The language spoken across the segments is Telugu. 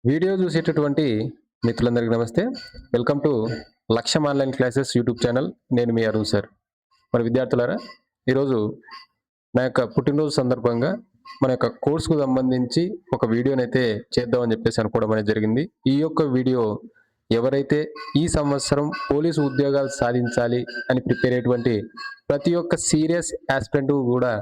వీడియో చూసేటటువంటి మిత్రులందరికీ నమస్తే. వెల్కమ్ టు లక్ష్యం ఆన్‌లైన్ క్లాసెస్ యూట్యూబ్ ఛానల్. నేను మీ అరుణ్ సార్. మరి విద్యార్థులారా, ఈరోజు నా యొక్క పుట్టినరోజు సందర్భంగా మన యొక్క కోర్స్‌కు సంబంధించి ఒక వీడియోనైతే చేద్దామని చెప్పేసి అనుకోవడం అనేది జరిగింది. ఈ యొక్క వీడియో ఎవరైతే ఈ సంవత్సరం పోలీసు ఉద్యోగాలు సాధించాలి అని ప్రిపేర్ అయ్యేటువంటి ప్రతి ఒక్క సీరియస్ యాస్పిరెంట్ కూడా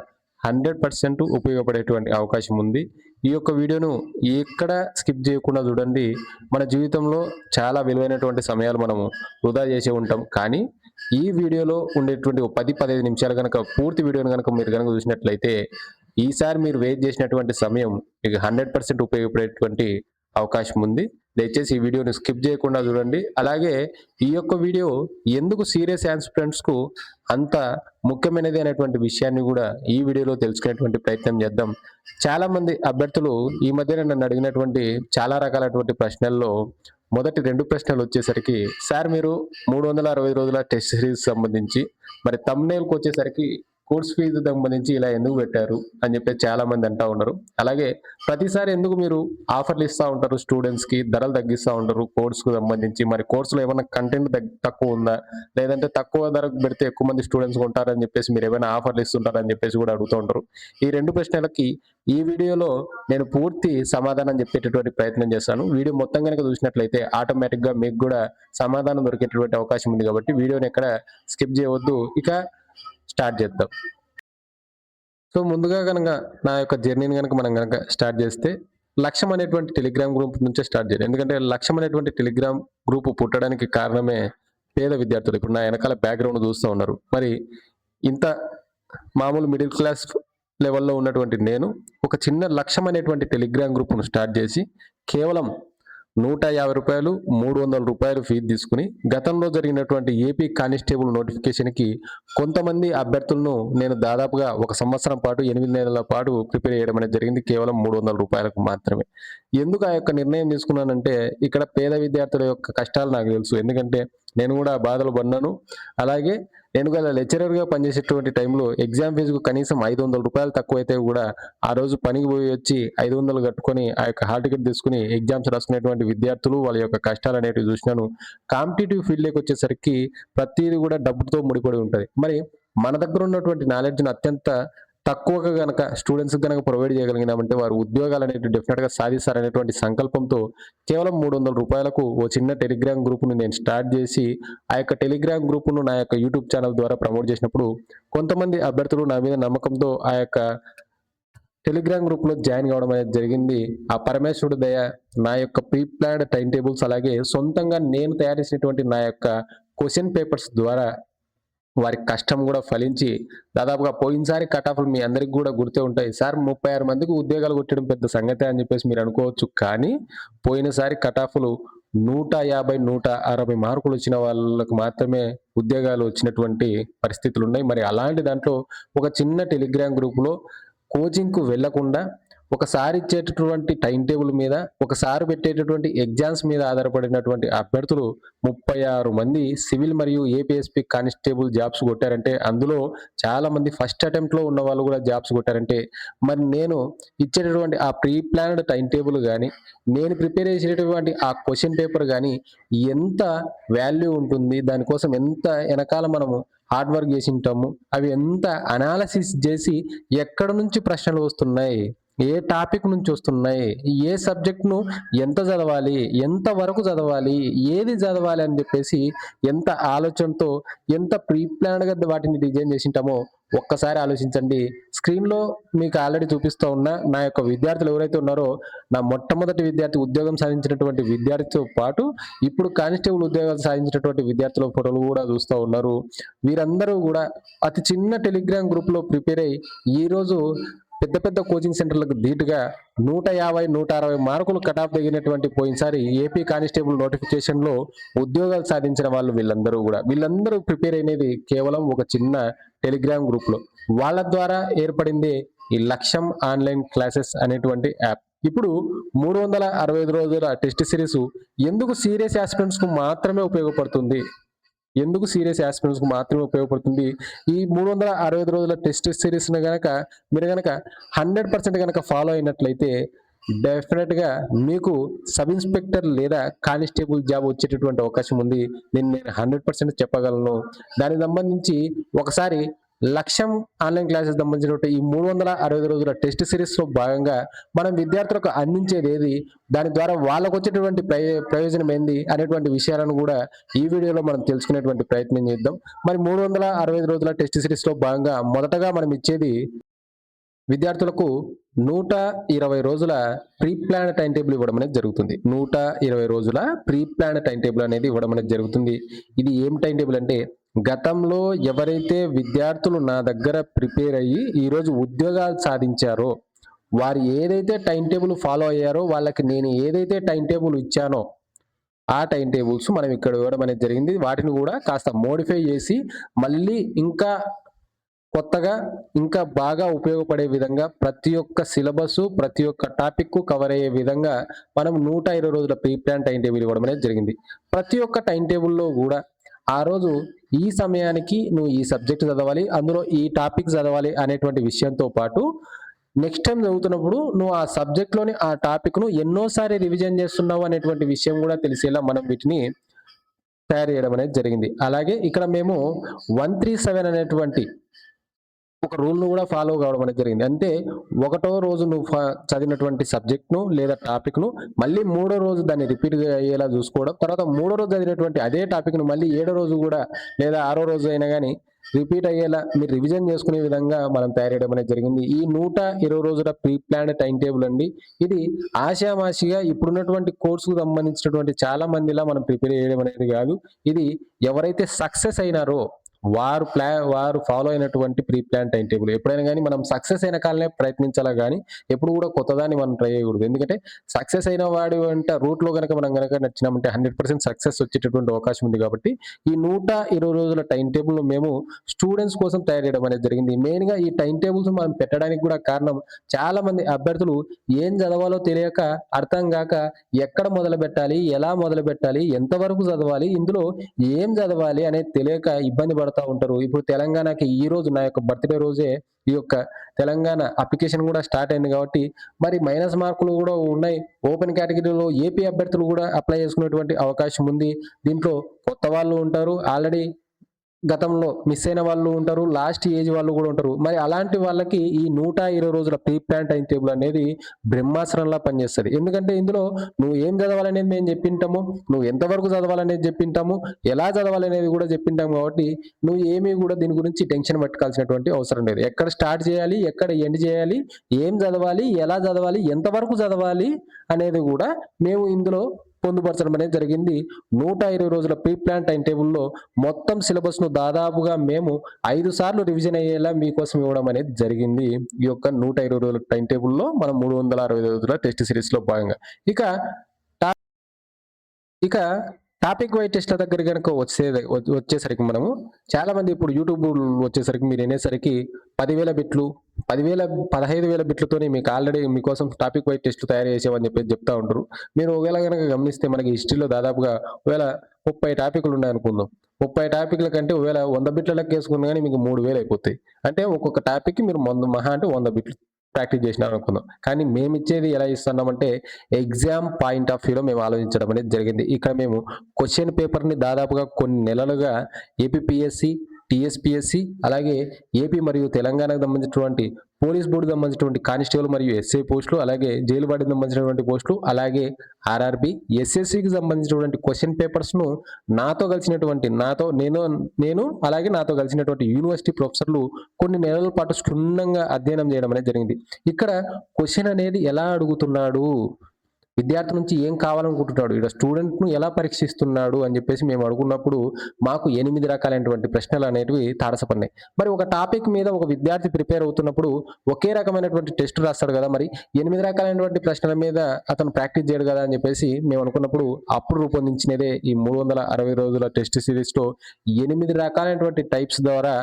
100% ఉపయోగపడేటువంటి అవకాశం ఉంది. ఈ యొక్క వీడియోను ఎక్కడ స్కిప్ చేయకుండా చూడండి. మన జీవితంలో చాలా విలువైనటువంటి సమయాలు మనము వృధా చేసే ఉంటాం. కానీ ఈ వీడియోలో ఉండేటువంటి ఓ 10, 15 నిమిషాలు గనక పూర్తి వీడియోను గనక మీరు గనక చూసినట్లయితే ఈసారి మీరు వెయిట్ చేసినటువంటి సమయం మీకు 100% ఉపయోగపడేటువంటి అవకాశం ఉంది. దయచేసి ఈ వీడియోని స్కిప్ చేయకుండా చూడండి. అలాగే ఈ యొక్క వీడియో ఎందుకు సీరియస్ యాస్పిరెంట్స్‌కు అంత ముఖ్యమైనది అనేటువంటి విషయాన్ని కూడా ఈ వీడియోలో తెలుసుకునేటువంటి ప్రయత్నం చేద్దాం. చాలామంది అభ్యర్థులు ఈ మధ్యన నన్ను అడిగినటువంటి చాలా రకాలైనటువంటి ప్రశ్నల్లో మొదటి 2 ప్రశ్నలు వచ్చేసరికి, సార్ మీరు 360 రోజుల టెస్ట్ సిరీస్ సంబంధించి మరి థంబ్‌నెయిల్‌కి వచ్చేసరికి కోర్స్ ఫీజు సంబంధించి ఇలా ఎందుకు పెట్టారు అని చెప్పేసి చాలా మంది అంటా ఉన్నారు. అలాగే ప్రతిసారి ఎందుకు మీరు ఆఫర్లు ఇస్తా ఉంటారు స్టూడెంట్స్‌కి, ధరలు తగ్గిస్తా ఉంటారు కోర్స్‌కు సంబంధించి, మరి కోర్సులో ఏమైనా కంటెంట్ తక్కువ ఉందా? లేదంటే తక్కువ ధరకు పెడితే ఎక్కువ మంది స్టూడెంట్స్ కొంటారని చెప్పేసి మీరు ఏమైనా ఆఫర్లు ఇస్తుంటారని చెప్పేసి కూడా అడుగుతూ ఉంటారు. ఈ 2 ప్రశ్నలకి ఈ వీడియోలో నేను పూర్తి సమాధానం చెప్పేటటువంటి ప్రయత్నం చేస్తాను. వీడియో మొత్తం గనక చూసినట్లయితే ఆటోమేటిక్‌గా మీకు కూడా సమాధానం దొరికేటటువంటి అవకాశం ఉంది కాబట్టి వీడియోని ఎక్కడ స్కిప్ చేయవద్దు. ఇక స్టార్ట్ చేద్దాం. సో ముందుగా గనక నా యొక్క జర్నీని గనక మనం గనక స్టార్ట్ చేస్తే, లక్ష్యం అనేటువంటి టెలిగ్రామ్ గ్రూప్ నుంచే స్టార్ట్ చేయాలి. ఎందుకంటే లక్ష్యం అనేటువంటి టెలిగ్రామ్ గ్రూప్ పుట్టడానికి కారణమే పేద విద్యార్థులు. ఇప్పుడు నా వెనకాల బ్యాక్‌గ్రౌండ్ చూస్తూ ఉన్నారు. మరి ఇంత మామూలు మిడిల్ క్లాస్ లెవెల్‌లో ఉన్నటువంటి నేను ఒక చిన్న లక్ష్యం అనేటువంటి టెలిగ్రామ్ గ్రూప్‌ను స్టార్ట్ చేసి కేవలం రూ. 150, రూ. 300 ఫీజు తీసుకుని గతంలో జరిగినటువంటి ఏపీ కానిస్టేబుల్ నోటిఫికేషన్‌కి కొంతమంది అభ్యర్థులను నేను దాదాపుగా ఒక సంవత్సరం పాటు 8 నెలల పాటు ప్రిపేర్ చేయడం అనేది జరిగింది. కేవలం రూ. 300 మాత్రమే. ఎందుకు ఆ యొక్క నిర్ణయం తీసుకున్నానంటే, ఇక్కడ పేద విద్యార్థుల యొక్క కష్టాలు నాకు తెలుసు. ఎందుకంటే నేను కూడా బాధలు పడినాను. అలాగే నేను గల లెక్చరర్‌గా పనిచేసేటువంటి టైంలో ఎగ్జామ్ ఫీజుకు కనీసం రూ. 500 తక్కువైతే కూడా ఆ రోజు పనికి పోయి వచ్చి 500 కట్టుకొని ఆ యొక్క హాల్ టికెట్ తీసుకొని ఎగ్జామ్స్ రాసుకునేటువంటి విద్యార్థులు వాళ్ళ యొక్క కష్టాలు అనేటివి చూసినాను. కాంపిటీటివ్ ఫీల్డ్‌లోకి వచ్చేసరికి ప్రతీది కూడా డబ్బుతో ముడిపడి ఉంటది. మరి మన దగ్గర ఉన్నటువంటి నాలెడ్జ్‌ని అత్యంత తక్కువగా గనక స్టూడెంట్స్‌కి గనక ప్రొవైడ్ చేయగలిగినామంటే వారు ఉద్యోగాలు అనేటివి డెఫినిట్‌గా సాధిస్తారనేటువంటి సంకల్పంతో కేవలం రూ. 300కు ఓ చిన్న టెలిగ్రామ్ గ్రూప్‌ని నేను స్టార్ట్ చేసి ఆ యొక్క టెలిగ్రామ్ గ్రూప్‌ను నా యొక్క యూట్యూబ్ ఛానల్ ద్వారా ప్రమోట్ చేసినప్పుడు కొంతమంది అభ్యర్థులు నా మీద నమ్మకంతో ఆ యొక్క టెలిగ్రామ్ గ్రూప్‌లో జాయిన్ కావడం అనేది జరిగింది. ఆ పరమేశ్వరుడి దయ, నా యొక్క ప్రీ ప్లాన్డ్ టైమ్ టేబుల్స్, అలాగే సొంతంగా నేను తయారు చేసినటువంటి నా యొక్క క్వెషన్ పేపర్స్ ద్వారా వారి కష్టం కూడా ఫలించి దాదాపుగా పోయినసారి కట్ ఆఫ్‌లు మీ అందరికి కూడా గుర్తే ఉంటాయి. సార్ 36 మందికి ఉద్యోగాలు కొట్టడం పెద్ద సంగతే అని చెప్పేసి మీరు అనుకోవచ్చు. కానీ పోయినసారి కట్ ఆఫ్‌లు 150, 160 మార్కులు వచ్చిన వాళ్ళకి మాత్రమే ఉద్యోగాలు వచ్చినటువంటి పరిస్థితులున్నాయి. మరి అలాంటి దాంట్లో ఒక చిన్న టెలిగ్రామ్ గ్రూప్‌లో కోచింగ్‌కు వెళ్ళకుండా ఒకసారి ఇచ్చేటటువంటి టైమ్ టేబుల్ మీద, ఒకసారి పెట్టేటటువంటి ఎగ్జామ్స్ మీద ఆధారపడినటువంటి అభ్యర్థులు 36 మంది సివిల్ మరియు ఏపీఎస్‌పీ కానిస్టేబుల్ జాబ్స్ కొట్టారంటే, అందులో చాలా మంది ఫస్ట్ అటెంప్ట్‌లో ఉన్న వాళ్ళు కూడా జాబ్స్ కొట్టారంటే, మరి నేను ఇచ్చేటటువంటి ఆ ప్రీ ప్లాన్డ్ టైమ్ టేబుల్ గాని, నేను ప్రిపేర్ చేసేటటువంటి ఆ క్వెషన్ పేపర్ గాని ఎంత వాల్యూ ఉంటుంది, దానికోసం ఎంత ఎనకాల మనము హార్డ్ వర్క్ చేసింటాము, అవి ఎంత అనాలిసిస్ చేసి ఎక్కడ నుంచి ప్రశ్నలు వస్తున్నాయి, ఏ టాపిక్ నుంచి వస్తున్నాయి, ఏ సబ్జెక్ట్‌ను ఎంత చదవాలి, ఎంత వరకు చదవాలి, ఏది చదవాలి అని చెప్పేసి ఎంత ఆలోచనతో, ఎంత ప్రీ ప్లాన్డ్‌గా వాటిని డిజైన్ చేసుంటామో ఒక్కసారి ఆలోచించండి. స్క్రీన్‌లో మీకు ఆల్రెడీ చూపిస్తూ ఉన్నా నా యొక్క విద్యార్థులు ఎవరైతే ఉన్నారో, నా మొట్టమొదటి విద్యార్థి ఉద్యోగం సాధించినటువంటి విద్యార్థితో పాటు ఇప్పుడు కానిస్టేబుల్ ఉద్యోగాలు సాధించినటువంటి విద్యార్థుల ఫోటోలు కూడా చూస్తూ ఉన్నారు. వీరందరూ కూడా అతి చిన్న టెలిగ్రామ్ గ్రూప్‌లో ప్రిపేర్ అయ్యి ఈరోజు పెద్ద పెద్ద కోచింగ్ సెంటర్లకు ధీటుగా 150, 160 మార్కులు కట్ ఆఫ్ తగినటువంటి పోయినసారి ఏపీ కానిస్టేబుల్ నోటిఫికేషన్‌లో ఉద్యోగాలు సాధించిన వాళ్ళు వీళ్ళందరూ కూడా. వీళ్ళందరూ ప్రిపేర్ అయినది కేవలం ఒక చిన్న టెలిగ్రామ్ గ్రూప్‌లో. వాళ్ళ ద్వారా ఏర్పడిందే ఈ లక్ష్యం ఆన్‌లైన్ క్లాసెస్ అనేటువంటి యాప్. ఇప్పుడు 365 రోజుల టెస్ట్ సిరీస్ ఎందుకు సీరియస్ యాస్పిరెంట్స్‌కు మాత్రమే ఉపయోగపడుతుంది? ఎందుకు సీరియస్ యాస్పిరెంట్స్‌కి మాత్రమే ఉపయోగపడుతుంది? ఈ 365 రోజుల టెస్ట్ సిరీస్‌ని గనక మీరు గనక 100% గనక ఫాలో అయినట్లయితే డెఫినెట్‌గా మీకు సబ్ ఇన్స్‌పెక్టర్ లేదా కానిస్టేబుల్ జాబ్ వచ్చేటటువంటి అవకాశం ఉంది. నేను 100% చెప్పగలను. దానికి సంబంధించి ఒకసారి లక్ష్యం ఆన్‌లైన్ క్లాసెస్ సంబంధించినటువంటి ఈ 365 రోజుల టెస్ట్ సిరీస్‌లో భాగంగా మనం విద్యార్థులకు అందించేదేది, దాని ద్వారా వాళ్ళకొచ్చేటటువంటి ప్రయోజనం ఏంది అనేటువంటి విషయాలను గూడా ఈ వీడియోలో మనం తెలుసుకునేటువంటి ప్రయత్నం చేద్దాం. మరి 365 రోజుల టెస్ట్ సిరీస్‌లో భాగంగా మొదటగా మనం ఇచ్చేది విద్యార్థులకు 120 రోజుల ప్రీ ప్లాన్ టైమ్ టేబుల్ ఇవ్వడం అనేది జరుగుతుంది. 120 రోజుల ప్రీ ప్లాన్ టైమ్ టేబుల్ అనేది ఇవ్వడం అనేది జరుగుతుంది. ఇది ఏం టైమ్ టేబుల్ అంటే, గతంలో ఎవరైతే విద్యార్థులు నా దగ్గర ప్రిపేర్ అయ్యి ఈరోజు ఉద్యోగాలు సాధించారో, వారు ఏదైతే టైమ్ టేబుల్ ఫాలో అయ్యారో వాళ్ళకి నేను ఏదైతే టైమ్ టేబుల్ ఇచ్చానో ఆ టైమ్ టేబుల్స్ మనం ఇక్కడ ఇవ్వడం అనేది జరిగింది. వాటిని కూడా కాస్త మోడిఫై చేసి మళ్ళీ ఇంకా కొత్తగా ఇంకా బాగా ఉపయోగపడే విధంగా ప్రతి ఒక్క సిలబసు, ప్రతి ఒక్క టాపిక్ కవర్ అయ్యే విధంగా మనం 120 రోజుల ప్రీ ప్లాన్ టైమ్ టేబుల్ ఇవ్వడం అనేది జరిగింది. ప్రతి ఒక్క టైమ్ టేబుల్‌లో గూడా ఆ రోజు ఈ సమయానికి నువ్వు ఈ సబ్జెక్ట్ చదవాలి, అందులో ఈ టాపిక్ చదవాలి అనేటువంటి విషయంతో పాటు నెక్స్ట్ టైమ్ చదువుతున్నప్పుడు నువ్వు ఆ సబ్జెక్ట్‌లోని ఆ టాపిక్‌ను ఎన్నోసారి రివిజన్ చేస్తున్నావు అనేటువంటి విషయం గూడా తెలిసేలా మనం వీటిని తయారు చేయడం అనేది జరిగింది. అలాగే ఇక్కడ మేము 137 అనేటువంటి ఒక రూల్‌ను గూడా ఫాలో కావడం అనేది జరిగింది. అంటే ఒకటో రోజు నువ్వు చదివినటువంటి సబ్జెక్ట్‌ను లేదా టాపిక్‌ను మళ్ళీ మూడో రోజు దాన్ని రిపీట్‌గా అయ్యేలా చూసుకోవడం. తర్వాత మూడో రోజు చదివినటువంటి అదే టాపిక్‌ను మళ్ళీ ఏడో రోజు గూడా లేదా ఆరో రోజు అయినా గాని రిపీట్ అయ్యేలా మీరు రివిజన్ చేసుకునే విధంగా మనం తయారు చేయడం అనేది జరిగింది. ఈ 120 రోజుల ప్రీ ప్లాన్డ్ టైమ్ టేబుల్ అండి. ఇది ఆషామాషిగా ఇప్పుడున్నటువంటి కోర్సుకు సంబంధించినటువంటి చాలా మందిలా మనం ప్రిపేర్ చేయడం అనేది కాదు. ఇది ఎవరైతే సక్సెస్ అయినారో వారు ఫాలో అయినటువంటి ప్రీ ప్లాన్ టైమ్ టేబుల్. ఎప్పుడైనా గాని మనం సక్సెస్ అయిన కాలనే ప్రయత్నించాలా గాని, ఎప్పుడు కూడా కొత్తదాన్ని మనం ట్రై చేయకూడదు. ఎందుకంటే సక్సెస్ అయిన వాడి వెంట రూట్‌లో గనక మనం గనక నడిచినామంటే 100% సక్సెస్ వచ్చేటటువంటి అవకాశం ఉంది కాబట్టి, ఈ 120 రోజుల టైమ్ టేబుల్‌ను మేము స్టూడెంట్స్ కోసం తయారు చేయడం అనేది జరిగింది. మెయిన్‌గా ఈ టైమ్ టేబుల్స్ మనం పెట్టడానికి కూడా కారణం, చాలా మంది అభ్యర్థులు ఏం చదవాలో తెలియక, అర్థం గాక ఎక్కడ మొదలుపెట్టాలి, ఎలా మొదలుపెట్టాలి, ఎంతవరకు చదవాలి, ఇందులో ఏం చదవాలి అనేది తెలియక ఇబ్బంది పడతా ఉంటారు. ఇప్పుడు తెలంగాణకి ఈరోజు నా యొక్క బర్త్‌డే రోజే ఈ యొక్క తెలంగాణ అప్లికేషన్ కూడా స్టార్ట్ అయింది కాబట్టి, మరి మైనస్ మార్కులు కూడా ఉన్నాయి. ఓపెన్ కేటగిరీలో ఏపీ అభ్యర్థులు కూడా అప్లై చేసుకునేటువంటి అవకాశం ఉంది. దీంట్లో కొత్త వాళ్ళు ఉంటారు. ఆల్రెడీ గతంలో మిస్ అయిన వాళ్ళు ఉంటారు. లాస్ట్ ఏజ్ వాళ్ళు గూడా ఉంటారు. మరి అలాంటి వాళ్ళకి ఈ 120 రోజుల ప్రీ ప్లాన్ టైమ్ టేబుల్ అనేది బ్రహ్మాస్త్రంలా పనిచేస్తది. ఎందుకంటే ఇందులో నువ్వు ఏం చదవాలనేది మేము జెప్పింటాము. నువ్వు ఎంతవరకు చదవాలనేది జెప్పింటాము. ఎలా చదవాలనేది గూడా జెప్పింటాము కాబట్టి నువ్వు ఏమీ గూడా దీని గురించి టెన్షన్ పట్టుకోవాల్సినటువంటి అవసరం లేదు. ఎక్కడ స్టార్ట్ జేయాలి, ఎక్కడ ఎండ్ జేయాలి, ఏం చదవాలి, ఎలా చదవాలి, ఎంతవరకు చదవాలి అనేది గూడా మేము ఇందులో పొందుపరచడం అనేది జరిగింది. 120 రోజుల ప్రీ ప్లాన్ టైమ్ టేబుల్‌లో మొత్తం సిలబస్‌ను దాదాపుగా మేము 5 సార్లు రివిజన్ అయ్యేలా మీకోసం ఇవ్వడం అనేది జరిగింది. ఈ యొక్క 120 రోజుల టైమ్ టేబుల్‌లో మనం 360 రోజుల టెస్ట్ సిరీస్‌లో భాగంగా. ఇక టా ఇక టాపిక్ వైస్ టెస్ట్‌ల దగ్గర గనుక వచ్చేసరికి మనము చాలా మంది ఇప్పుడు యూట్యూబ్ వచ్చేసరికి మీరు వినేసరికి 10,000 బిట్లు 15,000 బిట్లతోనే మీకు ఆల్రెడీ మీకోసం టాపిక్ వైస్ టెస్ట్ తయారు చేసామని చెప్పేసి చెప్తా ఉంటారు. మీరు ఒకవేళ గనక గమనిస్తే మనకి హిస్టరీలో దాదాపుగా ఒకవేళ 30 టాపిక్‌లు ఉన్నాయనుకుందాం. 30 టాపిక్‌ల కంటే ఒకవేళ 100 బిట్ల లెక్కేసుకున్నా గాని మీకు 3,000 అయిపోతాయి. అంటే ఒక్కొక్క టాపిక్‌కి మీరు మహా అంటే 100 బిట్లు ప్రాక్టీస్ చేసినారనుకుందాం. కానీ మేమిచ్చేది ఎలా ఇస్తున్నామంటే ఎగ్జామ్ పాయింట్ ఆఫ్ వ్యూలో మేము ఆలోచించడం అనేది జరిగింది. ఇక్కడ మేము క్వెషన్ పేపర్‌ని దాదాపుగా కొన్ని నెలలుగా ఏపీపీఎస్‌సి, టీఎస్‌పీఎస్‌సి అలాగే ఏపీ మరియు తెలంగాణకు సంబంధించినటువంటి పోలీస్ బోర్డుకి సంబంధించినటువంటి కానిస్టేబుల్ మరియు ఎస్ఐ పోస్టులు, అలాగే జైలు వార్డుకి సంబంధించినటువంటి పోస్టులు, అలాగే ఆర్ఆర్‌బీ, ఎస్ఎస్‌సికి సంబంధించినటువంటి క్వెషన్ పేపర్స్‌ను నాతో కలిసినటువంటి నేను అలాగే నాతో కలిసినటువంటి యూనివర్సిటీ ప్రొఫెసర్లు కొన్ని నెలల పాటు క్షుణ్ణంగా అధ్యయనం చేయడం అనేది జరిగింది. ఇక్కడ క్వెషన్ అనేది ఎలా అడుగుతున్నాడు, విద్యార్థి నుంచి ఏం కావాలనుకుంటున్నాడు, ఈడ స్టూడెంట్‌ను ఎలా పరీక్షిస్తున్నాడు అని చెప్పేసి మేము అడుగున్నప్పుడు మాకు 8 రకాలైనటువంటి ప్రశ్నలు అనేటివి తారసపడినాయి. మరి ఒక టాపిక్ మీద ఒక విద్యార్థి ప్రిపేర్ అవుతున్నప్పుడు ఒకే రకమైనటువంటి టెస్ట్ రాస్తాడు కదా! మరి 8 రకాలైనటువంటి ప్రశ్నల మీద అతను ప్రాక్టీస్ చేయడు కదా అని చెప్పేసి మేము అనుకున్నప్పుడు అప్పుడు రూపొందించినదే ఈ 360 రోజుల టెస్ట్ సిరీస్‌లో 8 రకాలైనటువంటి టైప్స్ ద్వారా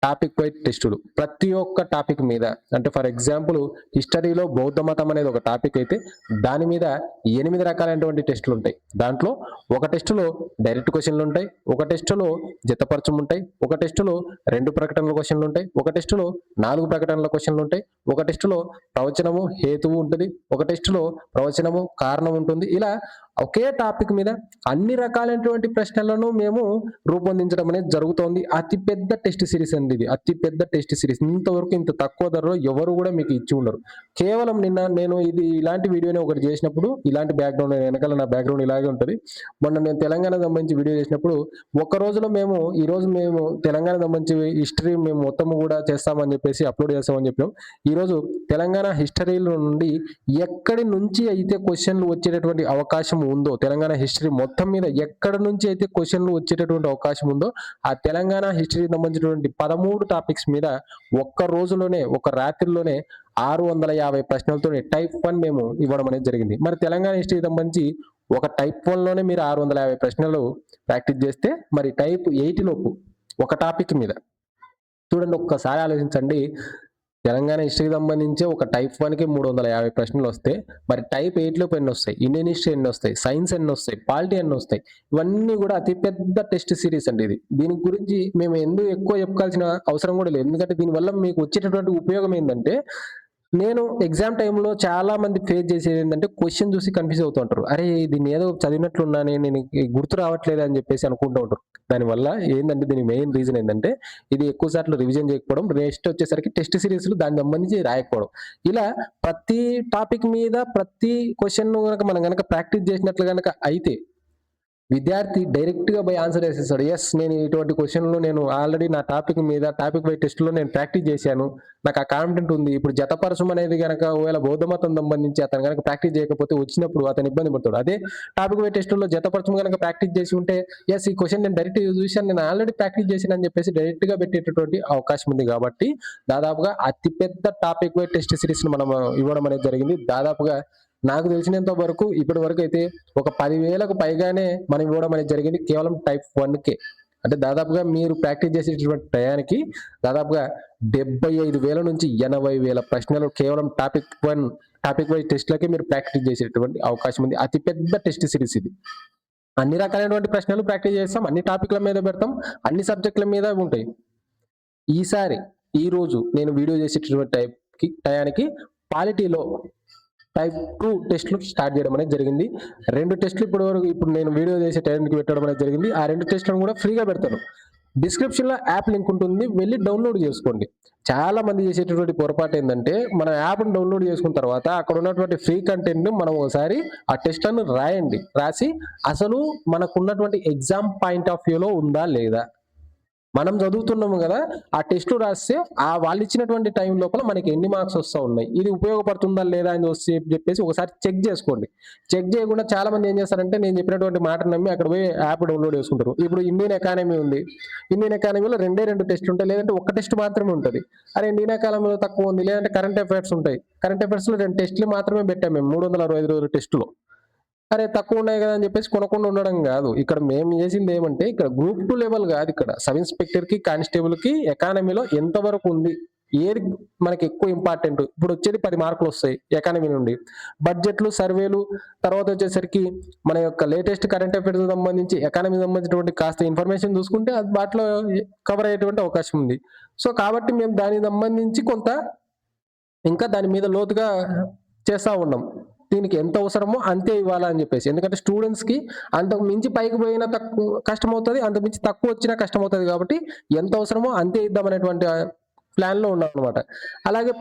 టాపిక్ వైజ్ టెస్టులు ప్రతి ఒక్క టాపిక్ మీద. అంటే ఫర్ ఎగ్జాంపుల్ హిస్టరీలో బౌద్ధ మతం అనేది ఒక టాపిక్ అయితే దాని మీద 8 రకాలైనటువంటి టెస్టులు ఉంటాయి. దాంట్లో ఒక టెస్టులో డైరెక్ట్ క్వశ్చన్లు ఉంటాయి, ఒక టెస్టులో జతపరచం ఉంటాయి, ఒక టెస్టులో 2 ప్రకటనల క్వశ్చన్లు ఉంటాయి, ఒక టెస్టులో 4 ప్రకటనల క్వశ్చన్లు ఉంటాయి, ఒక టెస్టులో ప్రవచనము హేతువు ఉంటుంది, ఒక టెస్టులో ప్రవచనము కారణం ఉంటుంది. ఇలా ఒకే టాపిక్ మీద అన్ని రకాలైనటువంటి ప్రశ్నలను మేము రూపొందించడం అనేది జరుగుతోంది. అతి పెద్ద టెస్ట్ సిరీస్ అండి ఇది. అతి పెద్ద టెస్ట్ సిరీస్. ఇంతవరకు ఇంత తక్కువ ధరలో ఎవరు కూడా మీకు ఇచ్చి ఉండరు. కేవలం నిన్న నేను ఇలాంటి వీడియోని ఒకటి చేసినప్పుడు, ఇలాంటి బ్యాక్గ్రౌండ్ వెనకాల నా బ్యాక్గ్రౌండ్ ఇలాగే ఉంటుంది. మొన్న నేను తెలంగాణ సంబంధించి వీడియో చేసినప్పుడు ఒక్క రోజులో ఈ రోజు మేము తెలంగాణ సంబంధించి హిస్టరీ మేము మొత్తం కూడా చేస్తామని చెప్పేసి అప్లోడ్ చేస్తామని చెప్పినాం. ఈ రోజు తెలంగాణ హిస్టరీలో నుండి ఎక్కడి నుంచి అయితే క్వశ్చన్లు వచ్చేటటువంటి అవకాశం ఉందో, తెలంగాణ హిస్టరీ మొత్తం మీద ఎక్కడి నుంచి అయితే క్వశ్చన్లు వచ్చేటటువంటి అవకాశం ఉందో ఆ తెలంగాణ హిస్టరీకి సంబంధించినటువంటి 13 టాపిక్స్ మీద ఒక్క రోజులోనే, ఒక రాత్రిలోనే 650 ప్రశ్నలతో టైప్ 1 మేము ఇవ్వడం అనేది జరిగింది. మరి తెలంగాణ హిస్టరీకి సంబంధించి ఒక టైప్ 1 లోనే మీరు 650 ప్రశ్నలు ప్రాక్టీస్ చేస్తే మరి టైప్ 8 లోపు ఒక టాపిక్ మీద చూడండి, ఒక్కసారి ఆలోచించండి. తెలంగాణ హిస్టరీకి సంబంధించి ఒక టైప్ 1కి 350 ప్రశ్నలు వస్తే మరి టైప్ 8 లోపు ఎన్ని వస్తాయి, ఇండియన్ హిస్టరీ ఎన్ని వస్తాయి, సైన్స్ ఎన్ని వస్తాయి, పాలిటీ ఎన్ని వస్తాయి. ఇవన్నీ కూడా అతిపెద్ద టెస్ట్ సిరీస్ అండి ఇది. దీని గురించి మేము ఎందుకు ఎక్కువ చెప్పుకోవాల్సిన అవసరం కూడా లేదు. ఎందుకంటే దీనివల్ల మీకు వచ్చేటటువంటి ఉపయోగం ఏంటంటే, నేను ఎగ్జామ్ టైంలో చాలా మంది ఫేస్ చేసేది ఏంటంటే క్వశ్చన్ చూసి కన్ఫ్యూజ్ అవుతూ ఉంటారు. అరే దీన్ని ఏదో చదివినట్లున్నానే, నేను గుర్తు రావట్లేదు అని చెప్పేసి అనుకుంటూ ఉంటారు. దానివల్ల ఏంటంటే దీని మెయిన్ రీజన్ ఏంటంటే ఇది ఎక్కువ సార్లు రివిజన్ చేయకపోవడం, నెక్స్ట్ వచ్చేసరికి టెస్ట్ సిరీస్లు దానికి సంబంధించి రాయకపోవడం. ఇలా ప్రతి టాపిక్ మీద ప్రతి క్వశ్చన్ మనం కనుక ప్రాక్టీస్ చేసినట్లు కనుక అయితే విద్యార్థి డైరెక్ట్ గా పోయి ఆన్సర్ వేసేస్తాడు. ఎస్, నేను ఇటువంటి క్వశ్చన్లు నేను ఆల్రెడీ నా టాపిక్ మీద టాపిక్ బై టెస్ట్ లో నేను ప్రాక్టీస్ చేశాను, నాకు ఆ కాన్ఫిడెంట్ ఉంది. ఇప్పుడు జతపరచం అనేది కనుక ఒకవేళ బౌద్ధ మతం సంబంధించి అతను కనుక ప్రాక్టీస్ చేయకపోతే వచ్చినప్పుడు అతను ఇబ్బంది పడతాడు. అదే టాపిక్ బై టెస్ట్ లో జతపరచం కనుక ప్రాక్టీస్ చేసి ఉంటే ఎస్, ఈ క్వశ్చన్ నేను డైరెక్ట్ చూశాను, నేను ఆల్రెడీ ప్రాక్టీస్ చేశాను అని చెప్పేసి డైరెక్ట్ గా పెట్టేటటువంటి అవకాశం ఉంది. కాబట్టి దాదాపుగా అతిపెద్ద టాపిక్ బై టెస్ట్ సిరీస్ మనం ఇవ్వడం అనేది జరిగింది. దాదాపుగా నాకు తెలిసినంత వరకు ఇప్పటి వరకు అయితే ఒక 10,000కు పైగానే మనం ఇవ్వడం అనేది జరిగింది కేవలం టైప్ 1కే. అంటే దాదాపుగా మీరు ప్రాక్టీస్ చేసేటటువంటి టయానికి దాదాపుగా 75,000 నుంచి 80,000 ప్రశ్నలు కేవలం టాపిక్ వైజ్ టెస్ట్లకే మీరు ప్రాక్టీస్ చేసేటటువంటి అవకాశం ఉంది. అతిపెద్ద టెస్ట్ సిరీస్ ఇది. అన్ని రకాలైనటువంటి ప్రశ్నలు ప్రాక్టీస్ చేస్తాం, అన్ని టాపిక్ల మీద పెడతాం, అన్ని సబ్జెక్టుల మీద ఉంటాయి. ఈ రోజు నేను వీడియో చేసేటటువంటి టయానికి పాలిటీలో టైప్ 2 టెస్టులు స్టార్ట్ చేయడం అనేది జరిగింది. 2 టెస్టులు ఇప్పుడు నేను వీడియో చేసే టైంకి పెట్టడం అనేది జరిగింది. ఆ 2 టెస్టులను కూడా ఫ్రీగా పెడతాను. డిస్క్రిప్షన్ లో యాప్ లింక్ ఉంటుంది, వెళ్ళి డౌన్లోడ్ చేసుకోండి. చాలా మంది చేసేటటువంటి పొరపాటు ఏంటంటే, మన యాప్ను డౌన్లోడ్ చేసుకున్న తర్వాత అక్కడ ఉన్నటువంటి ఫ్రీ కంటెంట్ మనం ఒకసారి ఆ టెస్ట్లను రాయండి. రాసి అసలు మనకున్నటువంటి ఎగ్జామ్ పాయింట్ ఆఫ్ వ్యూలో ఉందా లేదా, మనం చదువుతున్నాము కదా, ఆ టెస్ట్ రాస్తే వాళ్ళు ఇచ్చినటువంటి టైం లోపల మనకి ఎన్ని మార్క్స్ వస్తూ ఉన్నాయి, ఇది ఉపయోగపడుతుందా లేదా అని చెప్పేసి ఒకసారి చెక్ చేసుకోండి. చెక్ చేయకుండా చాలా మంది ఏం చేస్తారంటే, నేను చెప్పినటువంటి మాట నమ్మి అక్కడ పోయి యాప్ డౌన్లోడ్ చేసుకుంటారు. ఇప్పుడు ఇండియన్ ఎకానమీ ఉంది, ఇండియన్ ఎకానమీలో 2 టెస్టులు ఉంటాయి, లేదంటే ఒక టెస్ట్ మాత్రమే ఉంటుంది. అరే ఇండియన్ ఎకానమీలో తక్కువ ఉంది, లేదంటే కరెంట్ అఫైర్స్ ఉంటాయి, కరెంట్ అఫైర్స్ లో 2 టెస్టులు మాత్రమే పెట్టాం మేము 365 రోజుల టెస్టులో. అరే తక్కువ ఉన్నాయి కదా అని చెప్పేసి కొనకుండా ఉండడం కాదు. ఇక్కడ మేము చేసింది ఏమంటే, ఇక్కడ గ్రూప్ 2 లెవెల్ కాదు, ఇక్కడ సబ్ ఇన్స్పెక్టర్ కి కానిస్టేబుల్ కి ఎకానమీలో ఎంతవరకు ఉంది, ఏది మనకి ఎక్కువ ఇంపార్టెంట్. ఇప్పుడు వచ్చేది 10 మార్కులు వస్తాయి ఎకానమీ నుండి. బడ్జెట్లు, సర్వేలు, తర్వాత వచ్చేసరికి మన యొక్క లేటెస్ట్ కరెంట్ అఫైర్స్ సంబంధించి ఎకానమీ సంబంధించినటువంటి కాస్త ఇన్ఫర్మేషన్ చూసుకుంటే అది వాటిలో కవర్ అయ్యేటువంటి అవకాశం ఉంది. సో కాబట్టి మేము దానికి సంబంధించి కొంత ఇంకా దాని మీద లోతుగా చేస్తూ ఉన్నాం. దీనికి ఎంత అవసరమో అంతే ఇవ్వాలా అని చెప్పేసి. ఎందుకంటే స్టూడెంట్స్ కి అంతకు మించి పైకి పోయినా తక్కువ కష్టం అవుతుంది, అంతకు మించి తక్కువ వచ్చినా కష్టం అవుతుంది. కాబట్టి ఎంత అవసరమో అంతే ఇద్దామనేటువంటి ప్లాన్ లో ఉన్నాం అనమాట. అలాగే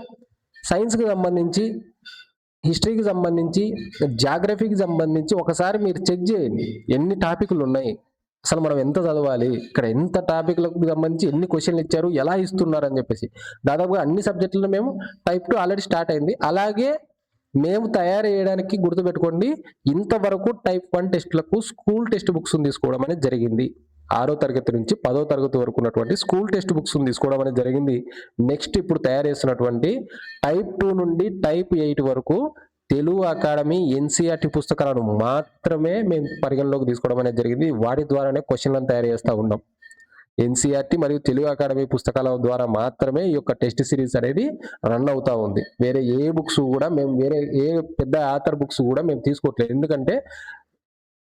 సైన్స్ కి సంబంధించి, హిస్టరీకి సంబంధించి, జాగ్రఫీకి సంబంధించి ఒకసారి మీరు చెక్ చేయండి ఎన్ని టాపిక్లు ఉన్నాయి, అసలు మనం ఎంత చదవాలి, ఇక్కడ ఎంత టాపిక్లకు సంబంధించి ఎన్ని క్వశ్చన్లు ఇచ్చారు, ఎలా ఇస్తున్నారు అని చెప్పేసి. దాదాపుగా అన్ని సబ్జెక్టుల్లో మేము టైప్ 2 ఆల్రెడీ స్టార్ట్ అయింది. అలాగే మేము తయారు చేయడానికి గుర్తుపెట్టుకోండి, ఇంతవరకు టైప్ 1 టెస్టులకు స్కూల్ టెక్స్ట్ బుక్స్ తీసుకోవడం అనేది జరిగింది. 6వ తరగతి నుంచి 10వ తరగతి వరకు ఉన్నటువంటి స్కూల్ టెక్స్ట్ బుక్స్ తీసుకోవడం అనేది జరిగింది. నెక్స్ట్ ఇప్పుడు తయారు చేస్తున్నటువంటి టైప్ 2 నుండి టైప్ 8 వరకు తెలుగు అకాడమీ ఎన్సీఆర్టీ పుస్తకాలను మాత్రమే మేము పరిగణలోకి తీసుకోవడం అనేది జరిగింది. వాటి ద్వారానే క్వశ్చన్లను తయారు చేస్తూ ఉన్నాం. ఎన్సీఆర్టీ మరియు తెలుగు అకాడమీ పుస్తకాల ద్వారా మాత్రమే ఈ యొక్క టెస్ట్ సిరీస్ అనేది రన్ అవుతా ఉంది. వేరే ఏ బుక్స్ కూడా మేము వేరే ఏ పెద్ద ఆథర్ బుక్స్ కూడా మేము తీసుకోవట్లేదు. ఎందుకంటే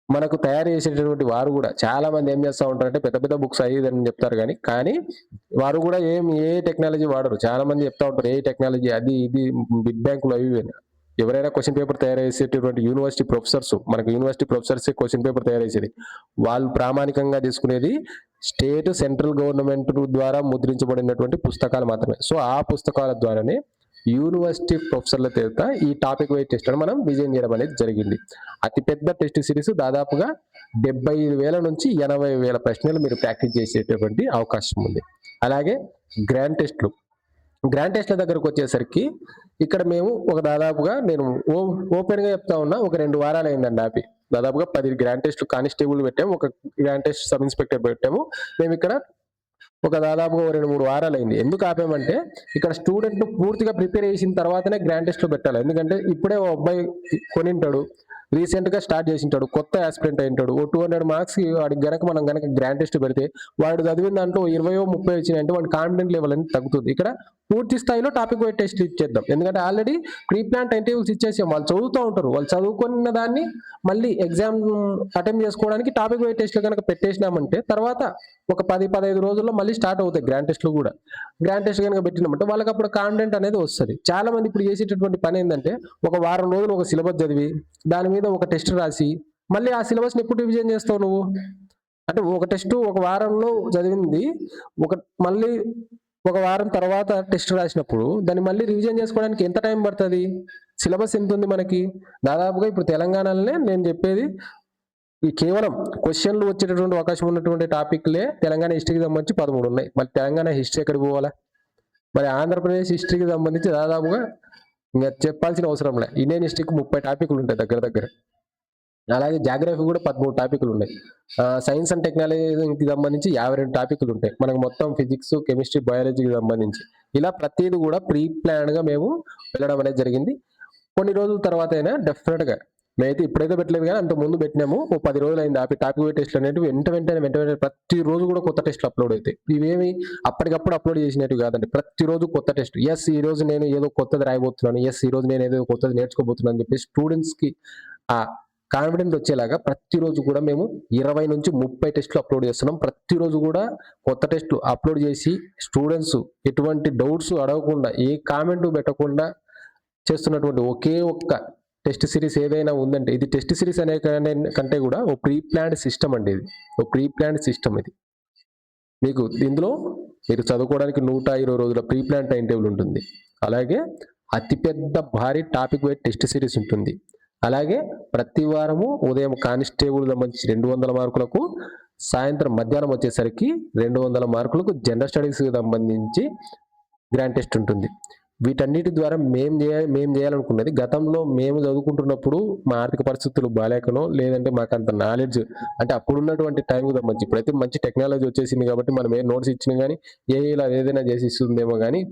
మనకు తయారు చేసేటటువంటి వారు కూడా చాలా మంది ఏం చేస్తూ ఉంటారంటే పెద్ద పెద్ద బుక్స్ అయ్యేదని చెప్తారు, కానీ వారు కూడా ఏ టెక్నాలజీ వాడరు. చాలా మంది చెప్తా ఉంటారు ఏ టెక్నాలజీ అది ఇది బిగ్ బ్యాంకులు అవి ఇవి. ఎవరైనా క్వశ్చన్ పేపర్ తయారు చేసేటటువంటి యూనివర్సిటీ ప్రొఫెసర్స్, మనకు యూనివర్సిటీ ప్రొఫెసర్స్ క్వశ్చన్ పేపర్ తయారు చేసేది, వాళ్ళు ప్రామాణికంగా తీసుకునేది స్టేట్ సెంట్రల్ గవర్నమెంట్ ద్వారా ముద్రించబడినటువంటి పుస్తకాలు మాత్రమే. సో ఆ పుస్తకాల ద్వారానే యూనివర్సిటీ ప్రొఫెసర్ల చేత ఈ టాపిక్ వైజ్ టెస్ట్ అని మనం డిజైన్ చేయడం అనేది జరిగింది. అతిపెద్ద టెస్ట్ సిరీస్ దాదాపుగా 75,000 నుంచి 80,000 ప్రశ్నలు మీరు ప్రాక్టీస్ చేసేటటువంటి అవకాశం ఉంది. అలాగే గ్రాండ్ టెస్ట్ల దగ్గరకు వచ్చేసరికి ఇక్కడ మేము దాదాపుగా నేను ఓపెన్గా చెప్తా ఉన్నా, 2 వారాలు అయిందండి ఆపి. దాదాపుగా 10 గ్రాండ్ టెస్ట్ కానిస్టేబుల్ పెట్టాము, 1 గ్రాండ్ టెస్ట్ సబ్ ఇన్స్పెక్టర్ పెట్టాము. మేము ఇక్కడ దాదాపుగా 2-3 వారాలు అయింది. ఎందుకు ఆపామంటే ఇక్కడ స్టూడెంట్ పూర్తిగా ప్రిపేర్ చేసిన తర్వాతనే గ్రాండ్ టెస్ట్లో పెట్టాలి. ఎందుకంటే ఇప్పుడే ఓ అబ్బాయి కొనింటాడు, రీసెంట్ గా స్టార్ట్ చేసింటాడు, కొత్త ఆస్పిరెంట్ అయింటాడు, 200 మార్క్స్ వాడికి మనం గనక గ్రాండ్ టెస్ట్ పెడితే వాడు చదివిన దాంట్లో 20-30 వచ్చినాయంటే వాడి కాన్ఫిడెంట్ లెవెల్ అనేది తగ్గుతుంది. ఇక్కడ పూర్తి స్థాయిలో టాపిక్ వైజ్ టెస్ట్ ఇచ్చేద్దాం. ఎందుకంటే already pre plan time tables ఇచ్చేసాం, వాళ్ళు చదువుతూ ఉంటారు, వాళ్ళు చదువుకున్న దాన్ని మళ్ళీ ఎగ్జామ్ అటెంప్ట్ చేసుకోవడానికి టాపిక్ వైజ్ టెస్ట్లు కనుక పెట్టేసినామంటే తర్వాత 10-15 రోజుల్లో మళ్ళీ స్టార్ట్ అవుతాయి గ్రాండ్ టెస్ట్లు కూడా. గ్రాండ్ టెస్ట్ కనుక పెట్టినామంటే వాళ్ళకి అప్పుడు కాన్ఫిడెంట్ అనేది వస్తుంది. చాలా మంది ఇప్పుడు చేసేటటువంటి పని ఏంటంటే ఒక వారం రోజులు ఒక సిలబస్ చదివి దాని మీద ఒక టెస్ట్ రాసి మళ్ళీ ఆ సిలబస్ని ఎప్పుడు రివిజన్ చేస్తావు నువ్వు? అంటే ఒక టెస్ట్ ఒక వారంలో చదివింది మళ్ళీ ఒక వారం తర్వాత టెస్ట్ రాసినప్పుడు దాన్ని మళ్ళీ రివిజన్ చేసుకోవడానికి ఎంత టైం పడుతుంది? సిలబస్ ఎంత ఉంది మనకి? దాదాపుగా ఇప్పుడు తెలంగాణలోనే నేను చెప్పేది ఈ కేవలం క్వశ్చన్లు వచ్చేటటువంటి అవకాశం ఉన్నటువంటి టాపిక్లే తెలంగాణ హిస్టరీకి సంబంధించి 13 ఉన్నాయి. మరి తెలంగాణ హిస్టరీ ఎక్కడికి పోవాలా? మరి ఆంధ్రప్రదేశ్ హిస్టరీకి సంబంధించి దాదాపుగా ఇంకా చెప్పాల్సిన అవసరం లే, ఇండియన్ హిస్టరీకి 30 టాపిక్లు ఉంటాయి దగ్గర. అలాగే జాగ్రఫీ కూడా 13 టాపిక్లు ఉన్నాయి. సైన్స్ అండ్ టెక్నాలజీకి సంబంధించి 52 టాపిక్లు ఉంటాయి మనకు, మొత్తం ఫిజిక్స్, కెమిస్ట్రీ, బయాలజీకి సంబంధించి. ఇలా ప్రతిదీ కూడా ప్రీ ప్లాన్గా మేము వెళ్ళడం అనేది జరిగింది. కొన్ని రోజుల తర్వాత అయినా డెఫినెట్గా మేమైతే ఇప్పుడైతే పెట్టలేదు కానీ అంత ముందు పెట్టినాము. 10 రోజులు అయింది ఆపి. టాపిక్ టెస్ట్లు అనేవి వెంటనే ప్రతిరోజు కూడా కొత్త టెస్ట్లు అప్లోడ్ అవుతాయి. ఇవేమి అప్పటికప్పుడు అప్లోడ్ చేసినట్టు కాదండి, ప్రతిరోజు కొత్త టెస్ట్. ఈ రోజు నేను ఏదో కొత్తది రాయబోతున్నాను, ఈ రోజు నేను ఏదో కొత్తది నేర్చుకోబోతున్నాను అని చెప్పి స్టూడెంట్స్కి ఆ కాన్ఫిడెన్స్ వచ్చేలాగా ప్రతిరోజు కూడా మేము 20 నుంచి 30 టెస్టులు అప్లోడ్ చేస్తున్నాం. ప్రతిరోజు కూడా కొత్త టెస్టులు అప్లోడ్ చేసి స్టూడెంట్స్ ఎటువంటి డౌట్స్ అడగకుండా, ఏ కామెంట్ పెట్టకుండా చేస్తున్నటువంటి ఒకే ఒక్క టెస్ట్ సిరీస్ ఏదైనా ఉందంటే ఇది టెస్ట్ సిరీస్ అనే కంటే కూడా ఓ ప్రీ ప్లాన్డ్ సిస్టమ్ అండి. ఇది ఓ ప్రీ ప్లాన్డ్ సిస్టమ్. ఇది మీకు ఇందులో మీరు చదువుకోవడానికి 120 రోజుల ప్రీ ప్లాన్ టైం టేబుల్ ఉంటుంది. అలాగే అతిపెద్ద భారీ టాపిక్ వైజ్ టెస్ట్ సిరీస్ ఉంటుంది. అలాగే ప్రతి వారము ఉదయం కానిస్టేబుల్ సంబంధించి 200 మార్కులకు, సాయంత్రం మధ్యాహ్నం వచ్చేసరికి 200 మార్కులకు జనరల్ స్టడీస్కి సంబంధించి గ్రాండ్ టెస్ట్ ఉంటుంది. వీటన్నిటి ద్వారా మేము చేయాలనుకున్నది, గతంలో మేము చదువుకుంటున్నప్పుడు మా ఆర్థిక పరిస్థితులు బాలేకనో లేదంటే మాకు అంత నాలెడ్జ్ అంటే అప్పుడున్నటువంటి టైంకి సంబంధించి, ఇప్పుడైతే మంచి టెక్నాలజీ వచ్చేసింది కాబట్టి మనం ఏ నోట్స్ ఇచ్చినా కానీ ఇలా ఏదైనా చేసి ఇస్తుందేమో, కానీ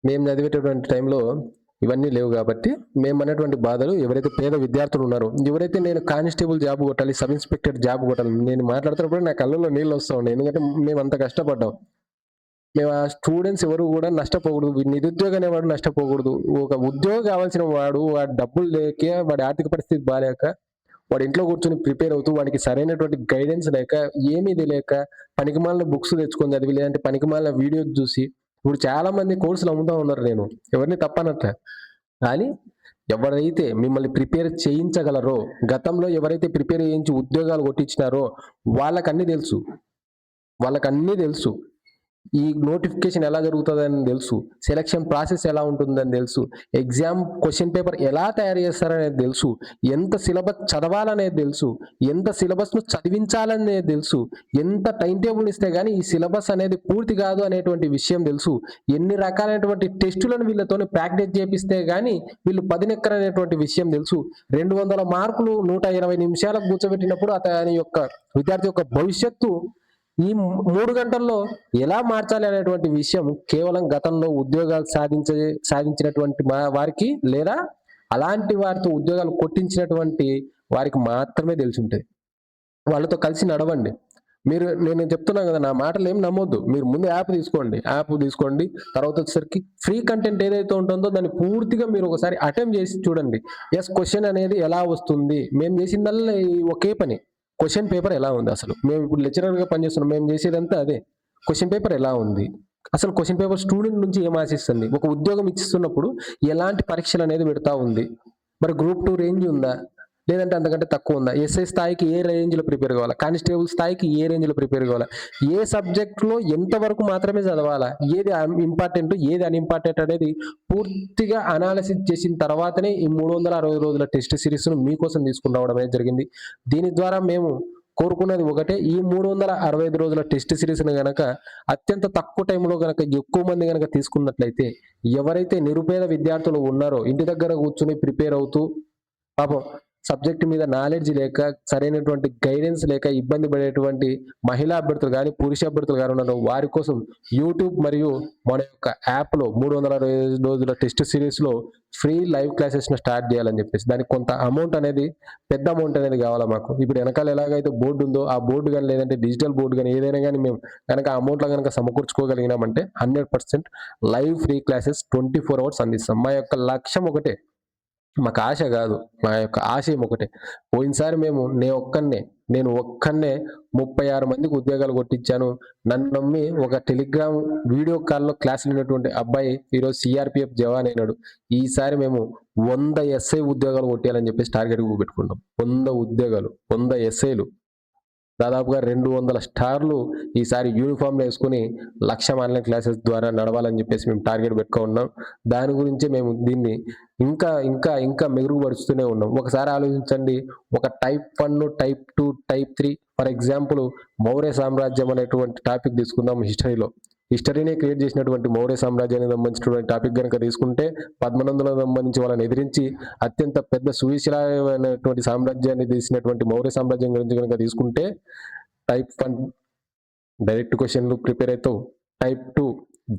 మేము చదివేటటువంటి టైంలో ఇవన్నీ లేవు. కాబట్టి మేము అన్నటువంటి బాధలు ఎవరైతే పేద విద్యార్థులు ఉన్నారో, ఎవరైతే నేను కానిస్టేబుల్ జాబ్ కొట్టాలి, సబ్ ఇన్స్పెక్టర్ జాబ్ కొట్టాలి, నేను మాట్లాడుతున్నప్పుడు నా కళ్ళల్లో నీళ్ళు వస్తూ ఉన్నాయి. ఎందుకంటే మేము అంత కష్టపడ్డాం. మేము ఆ స్టూడెంట్స్ ఎవరు కూడా నష్టపోకూడదు, నిరుద్యోగం అనేవాడు నష్టపోకూడదు. ఒక ఉద్యోగం కావాల్సిన వాడు డబ్బులు లేక, వాడి ఆర్థిక పరిస్థితి బాగాలేక, వాడి ఇంట్లో కూర్చొని ప్రిపేర్ అవుతూ వాడికి సరైనటువంటి గైడెన్స్ లేక, ఏమీ లేక పనికిమాలిన బుక్స్ తెచ్చుకొని చదివి లేదంటే పనికిమాలిన వీడియోస్ చూసి ఇప్పుడు చాలా మంది కోర్సులు అమ్ముతా ఉన్నారు. నేను ఎవరిని తప్పనట్ల, కానీ ఎవరైతే మిమ్మల్ని ప్రిపేర్ చేయించగలరో, గతంలో ఎవరైతే ప్రిపేర్ చేయించి ఉద్యోగాలు కొట్టించినారో వాళ్ళకన్నీ తెలుసు. ఈ నోటిఫికేషన్ ఎలా జరుగుతుందని తెలుసు, సెలక్షన్ ప్రాసెస్ ఎలా ఉంటుందని తెలుసు, ఎగ్జామ్ క్వశ్చన్ పేపర్ ఎలా తయారు చేస్తారనేది తెలుసు, ఎంత సిలబస్ చదవాలనేది తెలుసు, ఎంత సిలబస్ను చదివించాలనేది తెలుసు, ఎంత టైం టేబుల్ ఇస్తే కానీ ఈ సిలబస్ అనేది పూర్తి కాదు అనేటువంటి విషయం తెలుసు, ఎన్ని రకాలైనటువంటి టెస్టులను వీళ్ళతో ప్రాక్టీస్ చేపిస్తే కానీ వీళ్ళు 10 నెక్కరు అనేటువంటి విషయం తెలుసు. 200 మార్కులు 120 నిమిషాలకు కూర్చోబెట్టినప్పుడు విద్యార్థి యొక్క భవిష్యత్తు ఈ 3 గంటల్లో ఎలా మార్చాలి అనేటువంటి విషయం కేవలం గతంలో ఉద్యోగాలు సాధించినటువంటి వారికి లేదా అలాంటి వారితో ఉద్యోగాలు కొట్టించినటువంటి వారికి మాత్రమే తెలిసి ఉంటుంది. వాళ్ళతో కలిసి నడవండి, నేను చెప్తున్నాను కదా, నా మాటలు ఏం నమ్మొద్దు. మీరు ముందు యాప్ తీసుకోండి. తర్వాత వచ్చేసరికి ఫ్రీ కంటెంట్ ఏదైతే ఉంటుందో దాన్ని పూర్తిగా మీరు ఒకసారి అటెంప్ట్ చేసి చూడండి. క్వెషన్ అనేది ఎలా వస్తుంది. మేము చేసిందల్లా ఒకే పని. క్వెషన్ పేపర్ ఎలా ఉంది అసలు? మేము ఇప్పుడు లెక్చరర్‌గా పనిచేస్తున్నాం. మేము చేసేదంతా అదే. క్వెషన్ పేపర్ ఎలా ఉంది? అసలు క్వెషన్ పేపర్ స్టూడెంట్ నుంచి ఏం ఆశిస్తుంది? ఒక ఉద్యోగం ఇచ్చిస్తున్నప్పుడు ఎలాంటి పరీక్షలనేది పెడతా ఉంది? మరి గ్రూప్ 2 రేంజ్ ఉందా? లేదంటే అంతకంటే తక్కువ ఉందా? ఎస్ఐ స్థాయికి ఏ రేంజ్‌లో ప్రిపేర్ కావాలా? కానిస్టేబుల్ స్థాయికి ఏ రేంజ్‌లో ప్రిపేర్ కావాలా? ఏ సబ్జెక్ట్‌లో ఎంత వరకు మాత్రమే చదవాలా? ఏది ఇంపార్టెంట్, ఏది అన్‌ఇంపార్టెంట్ అనేది పూర్తిగా అనాలిసిస్ చేసిన తర్వాతనే ఈ 360 రోజుల టెస్ట్ సిరీస్‌ను మీకోసం తీసుకొని రావడం అనేది జరిగింది. దీని ద్వారా మేము కోరుకున్నది ఒకటే, ఈ 365 రోజుల టెస్ట్ సిరీస్‌ని గనక అత్యంత తక్కువ టైంలో గనక ఎక్కువ మంది గనక తీసుకున్నట్లయితే, ఎవరైతే నిరుపేద విద్యార్థులు ఉన్నారో ఇంటి దగ్గర కూర్చొని ప్రిపేర్ అవుతూ పాపం సబ్జెక్ట్ మీద నాలెడ్జ్ లేక, సరైనటువంటి గైడెన్స్ లేక ఇబ్బంది పడేటువంటి మహిళా అభ్యర్థులు గాని, పురుష అభ్యర్థులు గాని ఉన్నారో వారి కోసం యూట్యూబ్ మరియు మన యొక్క యాప్‌లో 365 రోజుల టెస్ట్ సిరీస్‌లో ఫ్రీ లైవ్ క్లాసెస్‌ని స్టార్ట్ చేయాలని చెప్పేసి. దానికి కొంత అమౌంట్ అనేది, పెద్ద అమౌంట్ అనేది కావాలా మాకు. ఇప్పుడు వెనకాల ఎలాగైతే బోర్డ్ ఉందో ఆ బోర్డ్ గాని, లేదంటే డిజిటల్ బోర్డ్ గాని ఏదైనా గాని మేము గనక ఆ అమౌంట్‌లో గనక సమకూర్చుకోగలిగినామంటే 100% లైవ్ ఫ్రీ క్లాసెస్ 24 అవర్స్ అందిస్తాం. మా యొక్క లక్ష్యం ఒకటే. మాకు ఆశ గాదు. మా యొక్క ఆశయం ఒకటే. పోయినసారి నేను ఒక్కడినే 36 మందికి ఉద్యోగాలు కొట్టించాను. నన్ను నమ్మి ఒక టెలిగ్రామ్ వీడియో కాల్‌లో క్లాసులు విన్నటువంటి అబ్బాయి ఈరోజు సీఆర్‌పీఎఫ్ జవాన్ అయినాడు. ఈసారి మేము 100 ఎస్ఐ ఉద్యోగాలు కొట్టేయాలని చెప్పేసి టార్గెట్‌గా పెట్టుకున్నాం. 100 ఉద్యోగాలు, 100 ఎస్ఐలు. దాదాపుగా 200 స్టార్లు ఈసారి యూనిఫామ్‌లో యేసుకొని 1,00,000 ఆన్‌లైన్ క్లాసెస్ ద్వారా నడవాలని చెప్పేసి మేము టార్గెట్ పెట్టుకొనున్నాం. దాని గురించే మేము దీన్ని ఇంకా మెరుగుపరుస్తూనే ఉన్నాం. ఒకసారి ఆలోచించండి. ఒక type 1, type 2, type 3 for example Maurya సామ్రాజ్యం అనేటువంటి టాపిక్ తీసుకుందాం హిస్టరీలో. హిస్టరీనే క్రియేట్ చేసినటువంటి మౌర్య సామ్రాజ్యానికి సంబంధించినటువంటి టాపిక్ గనక తీసుకుంటే, పద్మనందులకు సంబంధించి వాళ్ళని ఎదిరించి అత్యంత పెద్ద సువిశాలమైనటువంటి సామ్రాజ్యాన్ని తీసినటువంటి మౌర్య సామ్రాజ్యం గురించి గనక తీసుకుంటే, టైప్ 1 డైరెక్ట్ క్వెషన్‌లు ప్రిపేర్ అవుతావు. టైప్ 2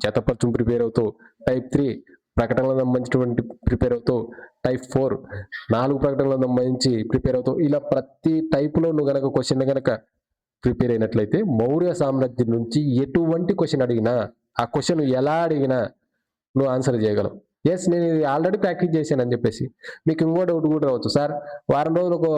జతపరచుని ప్రిపేర్ అవుతావు. టైప్ 3 ప్రకటనలకు సంబంధించినటువంటి ప్రిపేర్ అవుతావు. టైప్ 4 4 ప్రకటనలకు సంబంధించి ప్రిపేర్ అవుతావు. ఇలా ప్రతి టైప్‌లో నువ్వు గనక క్వెషన్‌ని గనక ప్రిపేర్ అయినట్లయితే మౌర్య సామ్రాజ్యం నుంచి ఎటువంటి క్వెషన్ అడిగినా, ఆ క్వెషన్ ఎలా అడిగినా నువ్వు ఆన్సర్ చేయగలవు. నేను ఇది ఆల్రెడీ ప్రాక్టీస్ చేశానని చెప్పేసి. మీకు ఇంకో డౌట్ కూడా రావచ్చు. సార్, వారం రోజులకు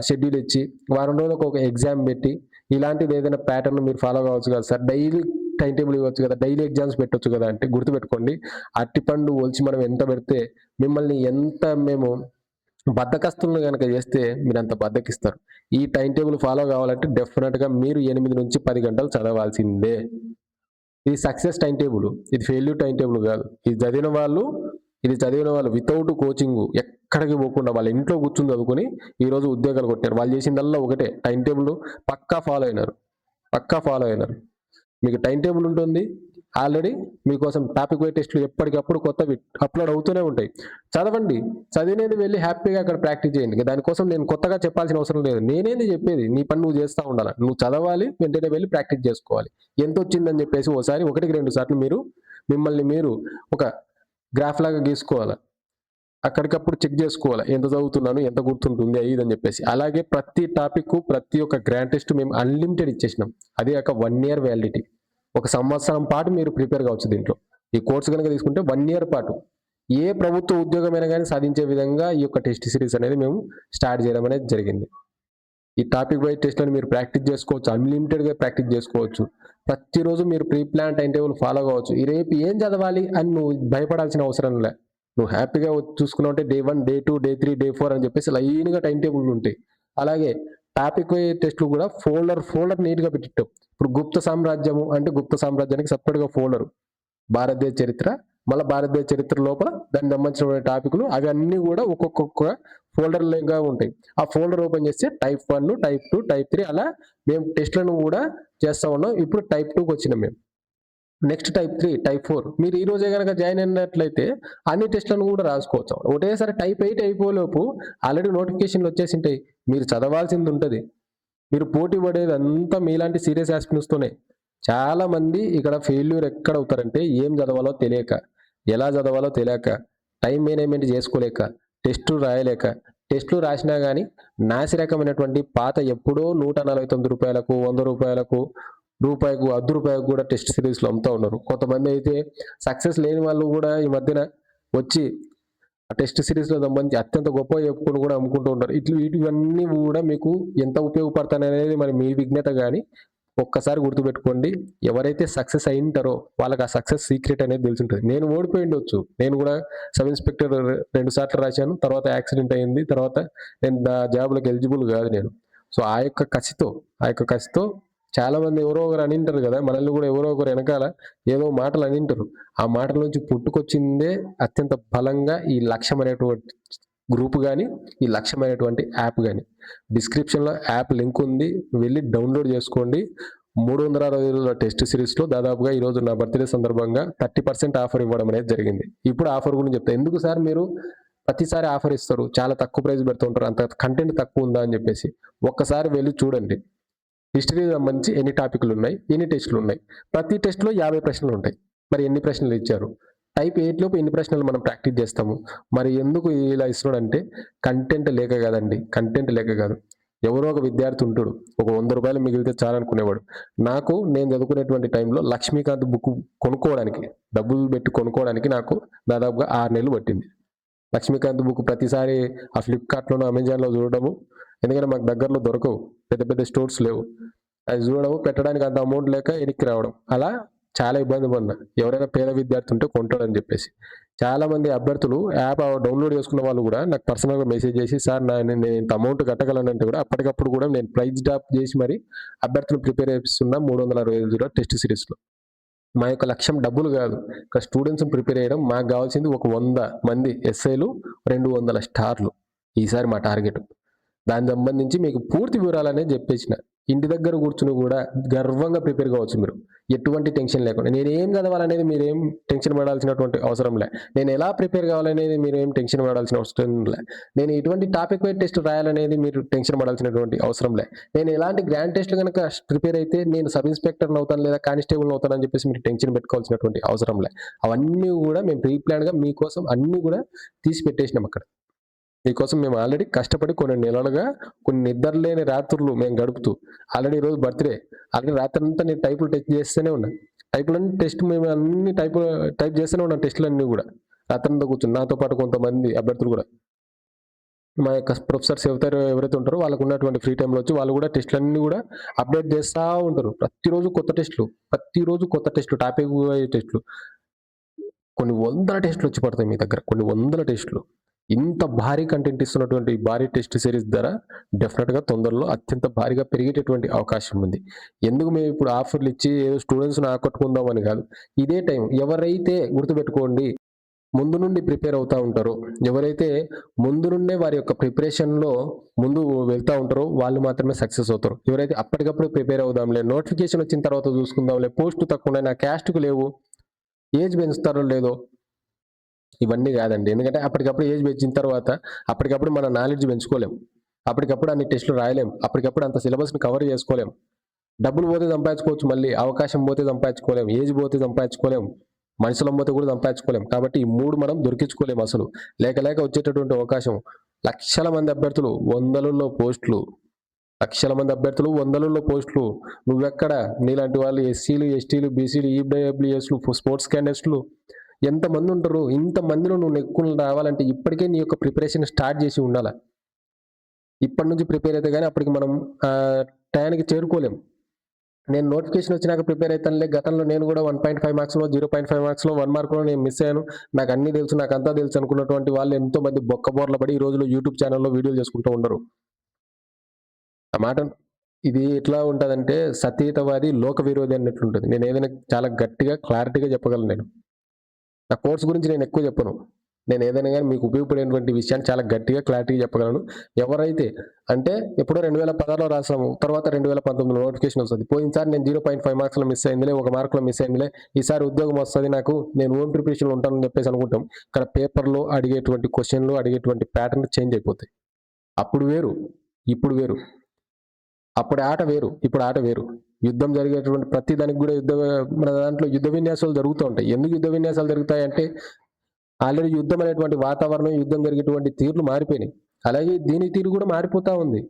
షెడ్యూల్ ఇచ్చి, వారం రోజులకు ఒక ఎగ్జామ్ పెట్టి, ఇలాంటిది ఏదైనా ప్యాటర్న్ మీరు ఫాలో కావచ్చు కదా సార్. డైలీ టైం టేబుల్ ఇవ్వచ్చు కదా, డైలీ ఎగ్జామ్స్ పెట్టొచ్చు కదా అంటే, గుర్తుపెట్టుకోండి, అరటిపండు ఒలిచి మనం ఎంత పెడితే మిమ్మల్ని ఎంత మేము బద్ధకస్తులను గనక చేస్తే మీరంత బద్ధకిస్తారు. ఈ టైం టేబుల్ ఫాలో కావాలంటే డెఫినెట్‌గా మీరు 8 నుంచి 10 గంటలు చదవాల్సిందే. ఇది సక్సెస్ టైం టేబుల్. ఇది ఫెయిల్యూర్ టైం టేబుల్ కాదు. ఇది చదివిన వాళ్ళు వితౌట్ కోచింగ్ ఎక్కడికి పోకుండా వాళ్ళ ఇంట్లో కూర్చొని చదువుకొని ఈరోజు ఉద్యోగాలు కొట్టారు. వాళ్ళు చేసిందల్లా ఒకటే, టైం టేబుల్ పక్కా ఫాలో అయినారు. మీకు టైం టేబుల్ ఉంటుంది. ఆల్రెడీ మీకోసం టాపిక్ వైజ్ టెస్టులు ఎప్పటికప్పుడు కొత్తవి అప్లోడ్ అవుతూనే ఉంటాయి. చదవండి. చదివినది వెళ్ళి హ్యాపీగా అక్కడ ప్రాక్టీస్ చేయండి. దానికోసం నేను కొత్తగా చెప్పాల్సిన అవసరం లేదు. నేనేంది చెప్పేది, నీ పని నువ్వు చేస్తా ఉండాలి. నువ్వు చదవాలి, వెంటనే వెళ్ళి ప్రాక్టీస్ చేసుకోవాలి. ఎంత వచ్చిందని చెప్పేసి ఒకసారి 1-2 సార్లు మిమ్మల్ని మీరు ఒక గ్రాఫ్ లాగా గీసుకోవాలి. అక్కడికప్పుడు చెక్ చేసుకోవాలి. ఎంత చదువుతున్నాను, ఎంత గుర్తుంటుంది అని చెప్పేసి. అలాగే ప్రతి టాపిక్, ప్రతి ఒక్క గ్రాండ్ టెస్ట్ మేము అన్లిమిటెడ్ ఇచ్చేసినాం. అదే ఒక 1 ఇయర్ వ్యాలిడిటీ. 1 సంవత్సరం పాటు మీరు ప్రిపేర్ కావచ్చు దీంట్లో. ఈ కోర్సు కనుక తీసుకుంటే 1 ఇయర్ పాటు ఏ ప్రభుత్వ ఉద్యోగమైనా కానీ సాధించే విధంగా ఈ యొక్క టెస్ట్ సిరీస్ అనేది మేము స్టార్ట్ చేయడం అనేది జరిగింది. ఈ టాపిక్ వైజ్ టెస్ట్‌లను మీరు ప్రాక్టీస్ చేసుకోవచ్చు. అన్లిమిటెడ్‌గా ప్రాక్టీస్ చేసుకోవచ్చు. ప్రతిరోజు మీరు pre plan time table follow కావచ్చు. రేపు ఏం చదవాలి అని నువ్వు భయపడాల్సిన అవసరం లే. నువ్వు హ్యాపీగా చూసుకున్నావంటే డే 1, డే 2, డే 3, డే 4 అని చెప్పేసి లైన్‌గా టైం టేబుల్ ఉంటాయి. అలాగే టాపిక్ వైజ్ టెస్ట్‌లు కూడా ఫోల్డర్ నీట్‌గా పెట్టిట్టాం. ఇప్పుడు గుప్త సామ్రాజ్యము అంటే గుప్త సామ్రాజ్యానికి సెపరేట్‌గా ఫోల్డర్. భారతదేశ చరిత్ర, మళ్ళా భారతదేశ చరిత్ర లోపల దానికి సంబంధించిన టాపిక్‌లు అవి అన్నీ కూడా ఒక్కొక్క ఫోల్డర్‌లుగా ఉంటాయి. ఆ ఫోల్డర్ ఓపెన్ చేస్తే టైప్ 1, టైప్ 2, టైప్ 3 అలా మేము టెస్ట్‌లను కూడా చేస్తా ఉన్నాం. ఇప్పుడు టైప్ 2కి వచ్చినాం మేము. నెక్స్ట్ టైప్ 3, టైప్ 4 మీరు ఈ రోజే గనక జాయిన్ అయినట్లయితే అన్ని టెస్ట్‌లను కూడా రాసుకోవచ్చు. ఒకటేసారి టైప్ 8 అయిపోయేలోపు ఆల్రెడీ నోటిఫికేషన్‌లు వచ్చేసింటాయి. మీరు చదవాల్సింది ఉంటది. మీరు పోటీ పడేది అంతా మీలాంటి సీరియస్ ఆస్పిరెంట్స్తోనే. చాలా మంది ఇక్కడ ఫెయిల్యూర్ ఎక్కడ అవుతారంటే ఏం చదవాలో తెలియక, ఎలా చదవాలో తెలియక, టైం మేనేజ్‌మెంట్ చేసుకోలేక, టెస్టులు రాయలేక, టెస్టులు రాసినా కానీ నాసి రకమైనటువంటి పాత ఎప్పుడో రూ. 149, రూ. 100, రూపాయికు, రూ. 10 కూడా టెస్ట్ సిరీస్లో అమ్ముతూ ఉన్నారు. కొంతమంది అయితే సక్సెస్ లేని వాళ్ళు కూడా ఈ మధ్యన వచ్చి ఆ టెస్ట్ సిరీస్లో సంబంధించి అత్యంత గొప్ప చెప్పుకొని కూడా అమ్ముకుంటూ ఉంటారు. ఇవన్నీ కూడా మీకు ఎంత ఉపయోగపడతాయి అనేది మరి మీ విజ్ఞత. కానీ ఒక్కసారి గుర్తుపెట్టుకోండి, ఎవరైతే సక్సెస్ అయింటారో వాళ్ళకి ఆ సక్సెస్ సీక్రెట్ అనేది తెలిసి ఉంటుంది. నేను ఓడిపోయి ఉండొచ్చు, నేను కూడా సబ్ ఇన్స్పెక్టర్ 2 సార్లు రాశాను, తర్వాత యాక్సిడెంట్ అయింది, తర్వాత నేను జాబ్లోకి ఎలిజిబుల్ కాదు నేను. సో ఆ యొక్క కసితో చాలా మంది ఎవరో ఒకరు అనింటారు కదా, మనల్ని కూడా ఎవరో ఒకరు వెనకాల ఏదో మాటలు అనింటారు. ఆ మాటల నుంచి పుట్టుకొచ్చిందే అత్యంత బలంగా ఈ లక్ష్యం అనేటువంటి గ్రూప్ కానీ, ఈ లక్ష్యం అనేటువంటి యాప్ కానీ. డిస్క్రిప్షన్లో యాప్ లింక్ ఉంది, వెళ్ళి డౌన్లోడ్ చేసుకోండి. 360 రోజుల టెస్ట్ సిరీస్లో దాదాపుగా ఈరోజు నా బర్త్డే సందర్భంగా 30% ఆఫర్ ఇవ్వడం అనేది జరిగింది. ఇప్పుడు ఆఫర్ గురించి చెప్తా. ఎందుకు సార్ మీరు ప్రతిసారి ఆఫర్ ఇస్తారు, చాలా తక్కువ ప్రైస్ పెడుతుంటారు, అంత కంటెంట్ తక్కువ ఉందా అని చెప్పేసి ఒక్కసారి వెళ్ళి చూడండి. హిస్టరీకి సంబంధించి ఎన్ని టాపిక్లు ఉన్నాయి, ఎన్ని టెస్టులు ఉన్నాయి, ప్రతి టెస్ట్లో 50 ప్రశ్నలు ఉంటాయి. మరి ఎన్ని ప్రశ్నలు ఇచ్చారు? టైప్ 8 లోపు ఎన్ని ప్రశ్నలు మనం ప్రాక్టీస్ చేస్తాము? మరి ఎందుకు ఇలా ఇస్తున్నాడు అంటే కంటెంట్ లేక కాదండి, కంటెంట్ లేక కాదు. ఎవరో ఒక విద్యార్థి ఉంటాడు, ఒక ₹100 మిగిలితే చాలనుకునేవాడు. నేను చదువుకునేటువంటి టైంలో లక్ష్మీకాంత్ బుక్ కొనుక్కోవడానికి, డబ్బులు పెట్టి కొనుక్కోవడానికి నాకు దాదాపుగా 6 నెలలు పట్టింది. లక్ష్మీకాంత్ బుక్ ప్రతిసారి ఆ ఫ్లిప్కార్ట్లోనూ అమెజాన్లో చూడడము, ఎందుకంటే మాకు దగ్గరలో దొరకవు, పెద్ద స్టోర్స్ లేవు, అది చూడడము, పెట్టడానికి అంత అమౌంట్ లేక వెనక్కి రావడం, అలా చాలా ఇబ్బంది పడినా. ఎవరైనా పేద విద్యార్థి ఉంటే కొంటాడని చెప్పేసి చాలా మంది అభ్యర్థులు యాప్ డౌన్లోడ్ చేసుకున్న వాళ్ళు కూడా నాకు పర్సనల్గా మెసేజ్ చేసి, సార్ నేను ఇంత అమౌంట్ కట్టగలనంటే కూడా అప్పటికప్పుడు కూడా నేను ప్రైజ్ డ్రాప్ చేసి మరి అభ్యర్థులు ప్రిపేర్ చేస్తున్నా 360 రోజుల టెస్ట్ సిరీస్లో. మా యొక్క లక్ష్యం డబ్బులు కాదు, ఇక్కడ స్టూడెంట్స్ ప్రిపేర్ చేయడం. మాకు కావాల్సింది ఒక 100 మంది ఎస్ఐలు, 200 స్టార్లు ఈసారి మా టార్గెట్. దానికి సంబంధించి మీకు పూర్తి వివరాలు అనేది చెప్పేసిన. ఇంటి దగ్గర కూర్చుని కూడా గర్వంగా ప్రిపేర్ కావచ్చు మీరు, ఎటువంటి టెన్షన్ లేకుండా. నేనేం చదవాలనేది మీరేం టెన్షన్ పడాల్సినటువంటి అవసరం లే, నేను ఎలా ప్రిపేర్ కావాలనేది మీరేం టెన్షన్ పడాల్సిన అవసరం లే, నేను ఎటువంటి టాపిక్ వైజ్ టెస్ట్ రాయాలనేది మీరు టెన్షన్ పడాల్సినటువంటి అవసరం లే, నేను ఎలాంటి గ్రాండ్ టెస్ట్లు కనుక ప్రిపేర్ అయితే నేను సబ్ ఇన్స్పెక్టర్ అవుతాను లేదా కానిస్టేబుల్ అవుతానని చెప్పేసి మీరు టెన్షన్ పెట్టుకోవాల్సినటువంటి అవసరం లే. అవన్నీ కూడా మేము ప్రీ ప్లాన్గా మీకోసం అన్నీ కూడా తీసి పెట్టేసినాం అక్కడ. మీకోసం మేము ఆల్రెడీ కష్టపడి కొన్ని నెలలుగా, కొన్ని నిద్రలేని రాత్రులు మేము గడుపుతూ, ఆల్రెడీ ఈరోజు బర్త్డే, ఆల్రెడీ రాత్రి అంతా నేను టైపులు టెస్ట్ చేస్తూనే ఉన్నా. టైపులన్నీ టెస్ట్ మేము అన్ని టైప్ చేస్తూనే ఉన్నాం, టెస్టులన్నీ కూడా రాత్రంతా కూర్చుని. నాతో పాటు కొంతమంది అభ్యర్థులు కూడా, మా యొక్క ప్రొఫెసర్స్ ఎవరైతే ఉంటారో వాళ్ళకు ఉన్నటువంటి ఫ్రీ టైంలో వచ్చి వాళ్ళు కూడా టెస్టులన్నీ కూడా అప్డేట్ చేస్తూ ఉంటారు. ప్రతిరోజు కొత్త టెస్టులు, టాపిక్ టెస్టులు, కొన్ని 100 టెస్టులు వచ్చి పడతాయి మీ దగ్గర, కొన్ని 100 టెస్టులు. ఇంత భారీ కంటెంట్ ఇస్తున్నటువంటి భారీ టెస్ట్ సిరీస్ ధర డెఫినెట్గా తొందరలో అత్యంత భారీగా పెరిగేటటువంటి అవకాశం ఉంది. ఎందుకు మేము ఇప్పుడు ఆఫర్లు ఇచ్చి ఏదో స్టూడెంట్స్ని ఆకట్టుకుందామని కాదు. ఇదే టైం ఎవరైతే గుర్తుపెట్టుకోండి ముందు నుండి ప్రిపేర్ అవుతూ ఉంటారో, ఎవరైతే ముందు నుండే వారి యొక్క ప్రిపరేషన్లో ముందు వెళ్తూ ఉంటారో వాళ్ళు మాత్రమే సక్సెస్ అవుతారు. ఎవరైతే అప్పటికప్పుడు ప్రిపేర్ అవుదాంలే, నోటిఫికేషన్ వచ్చిన తర్వాత చూసుకుందాంలే, పోస్ట్ తక్కువ నా క్యాస్ట్కు లేవు, ఏజ్ పెంచుతారో లేదో, ఇవన్నీ కాదండి. ఎందుకంటే అప్పటికప్పుడు ఏజ్ పెంచిన తర్వాత అప్పటికప్పుడు మన నాలెడ్జ్ పెంచుకోలేం, అప్పటికప్పుడు అన్ని టెస్టులు రాయలేం, అప్పటికప్పుడు అంత సిలబస్ని కవర్ చేసుకోలేం. డబ్బులు పోతే సంపాదించుకోవచ్చు, మళ్ళీ అవకాశం పోతే సంపాదించుకోలేం, ఏజ్ పోతే సంపాదించుకోలేం, మనుషులం పోతే కూడా సంపాదించుకోలేం. కాబట్టి ఈ 3 మనం దొరికించుకోలేం అసలు. లేక వచ్చేటటువంటి అవకాశం. లక్షల మంది అభ్యర్థులు, వందలలో పోస్టులు, లక్షల మంది అభ్యర్థులు, వందలలో పోస్టులు. నువ్వెక్కడ? నీలాంటి వాళ్ళు ఎస్సీలు, ఎస్టీలు, బీసీలు, ఈడబ్ల్యూఎస్లు, స్పోర్ట్స్ క్యాండిడేట్స్లు ఎంతమంది ఉంటారు? ఇంతమందిలో నువ్వు నెక్కులు రావాలంటే ఇప్పటికే నీ యొక్క ప్రిపరేషన్ స్టార్ట్ చేసి ఉండాలి. ఇప్పటి నుంచి ప్రిపేర్ అయితే కానీ అప్పటికి మనం టయానికి చేరుకోలేం. నేను నోటిఫికేషన్ వచ్చినాక ప్రిపేర్ అవుతానులే, గతంలో నేను కూడా 1.5 మార్క్స్లో, 0.5 మార్క్స్లో, 1 మార్కులో నేను మిస్ అయ్యాను, నాకు అన్నీ తెలుసు, నాకు అంతా తెలుసు అనుకున్నటువంటి వాళ్ళు ఎంతో మంది బొక్కబోర్ల పడి ఈ రోజులో యూట్యూబ్ ఛానల్లో వీడియోలు చేసుకుంటూ ఉండరు. ఆ మాట ఇది ఎట్లా ఉంటుందంటే సతీతవాది లోక విరోధి అన్నట్లుంటుంది. నేను ఏదైనా చాలా గట్టిగా క్లారిటీగా చెప్పగలను. నేను నా కోర్స్ గురించి నేను ఎక్కువ చెప్పను, నేను ఏదైనా కానీ మీకు ఉపయోగపడేటువంటి విషయాన్ని చాలా గట్టిగా క్లారిటీగా చెప్పగలను. ఎవరైతే అంటే ఎప్పుడో 2016లో రాసాము, తర్వాత 2019లో నోటిఫికేషన్ వస్తుంది. పోయినసారి నేను 0.5 మార్క్స్లో మిస్ అయిందిలే, 1 మార్కులో మిస్ అయిందిలే, ఈసారి ఉద్యోగం వస్తుంది నాకు, నేను ఓన్ ప్రిపరేషన్లో ఉంటానని చెప్పేసి అనుకుంటాం. ఇక్కడ పేపర్లో అడిగేటువంటి క్వశ్చన్లు, అడిగేటువంటి ప్యాటర్న్ చేంజ్ అయిపోతాయి. అప్పుడు వేరు, ఇప్పుడు వేరు. అప్పుడు ఆట వేరు, ఇప్పుడు ఆట వేరు. యుద్ధం జరిగేటువంటి ప్రతి దానికి కూడా మన దాంట్లో యుద్ధ విన్యాసాలు జరుగుతూ ఉంటాయి. ఎందుకు యుద్ధ విన్యాసాలు జరుగుతాయంటే ఆల్రెడీ యుద్ధం అనేటువంటి వాతావరణం, యుద్ధం జరిగేటువంటి తీర్లు మారిపోయినాయి. అలాగే దీని తీరు కూడా మారిపోతా ఉంది.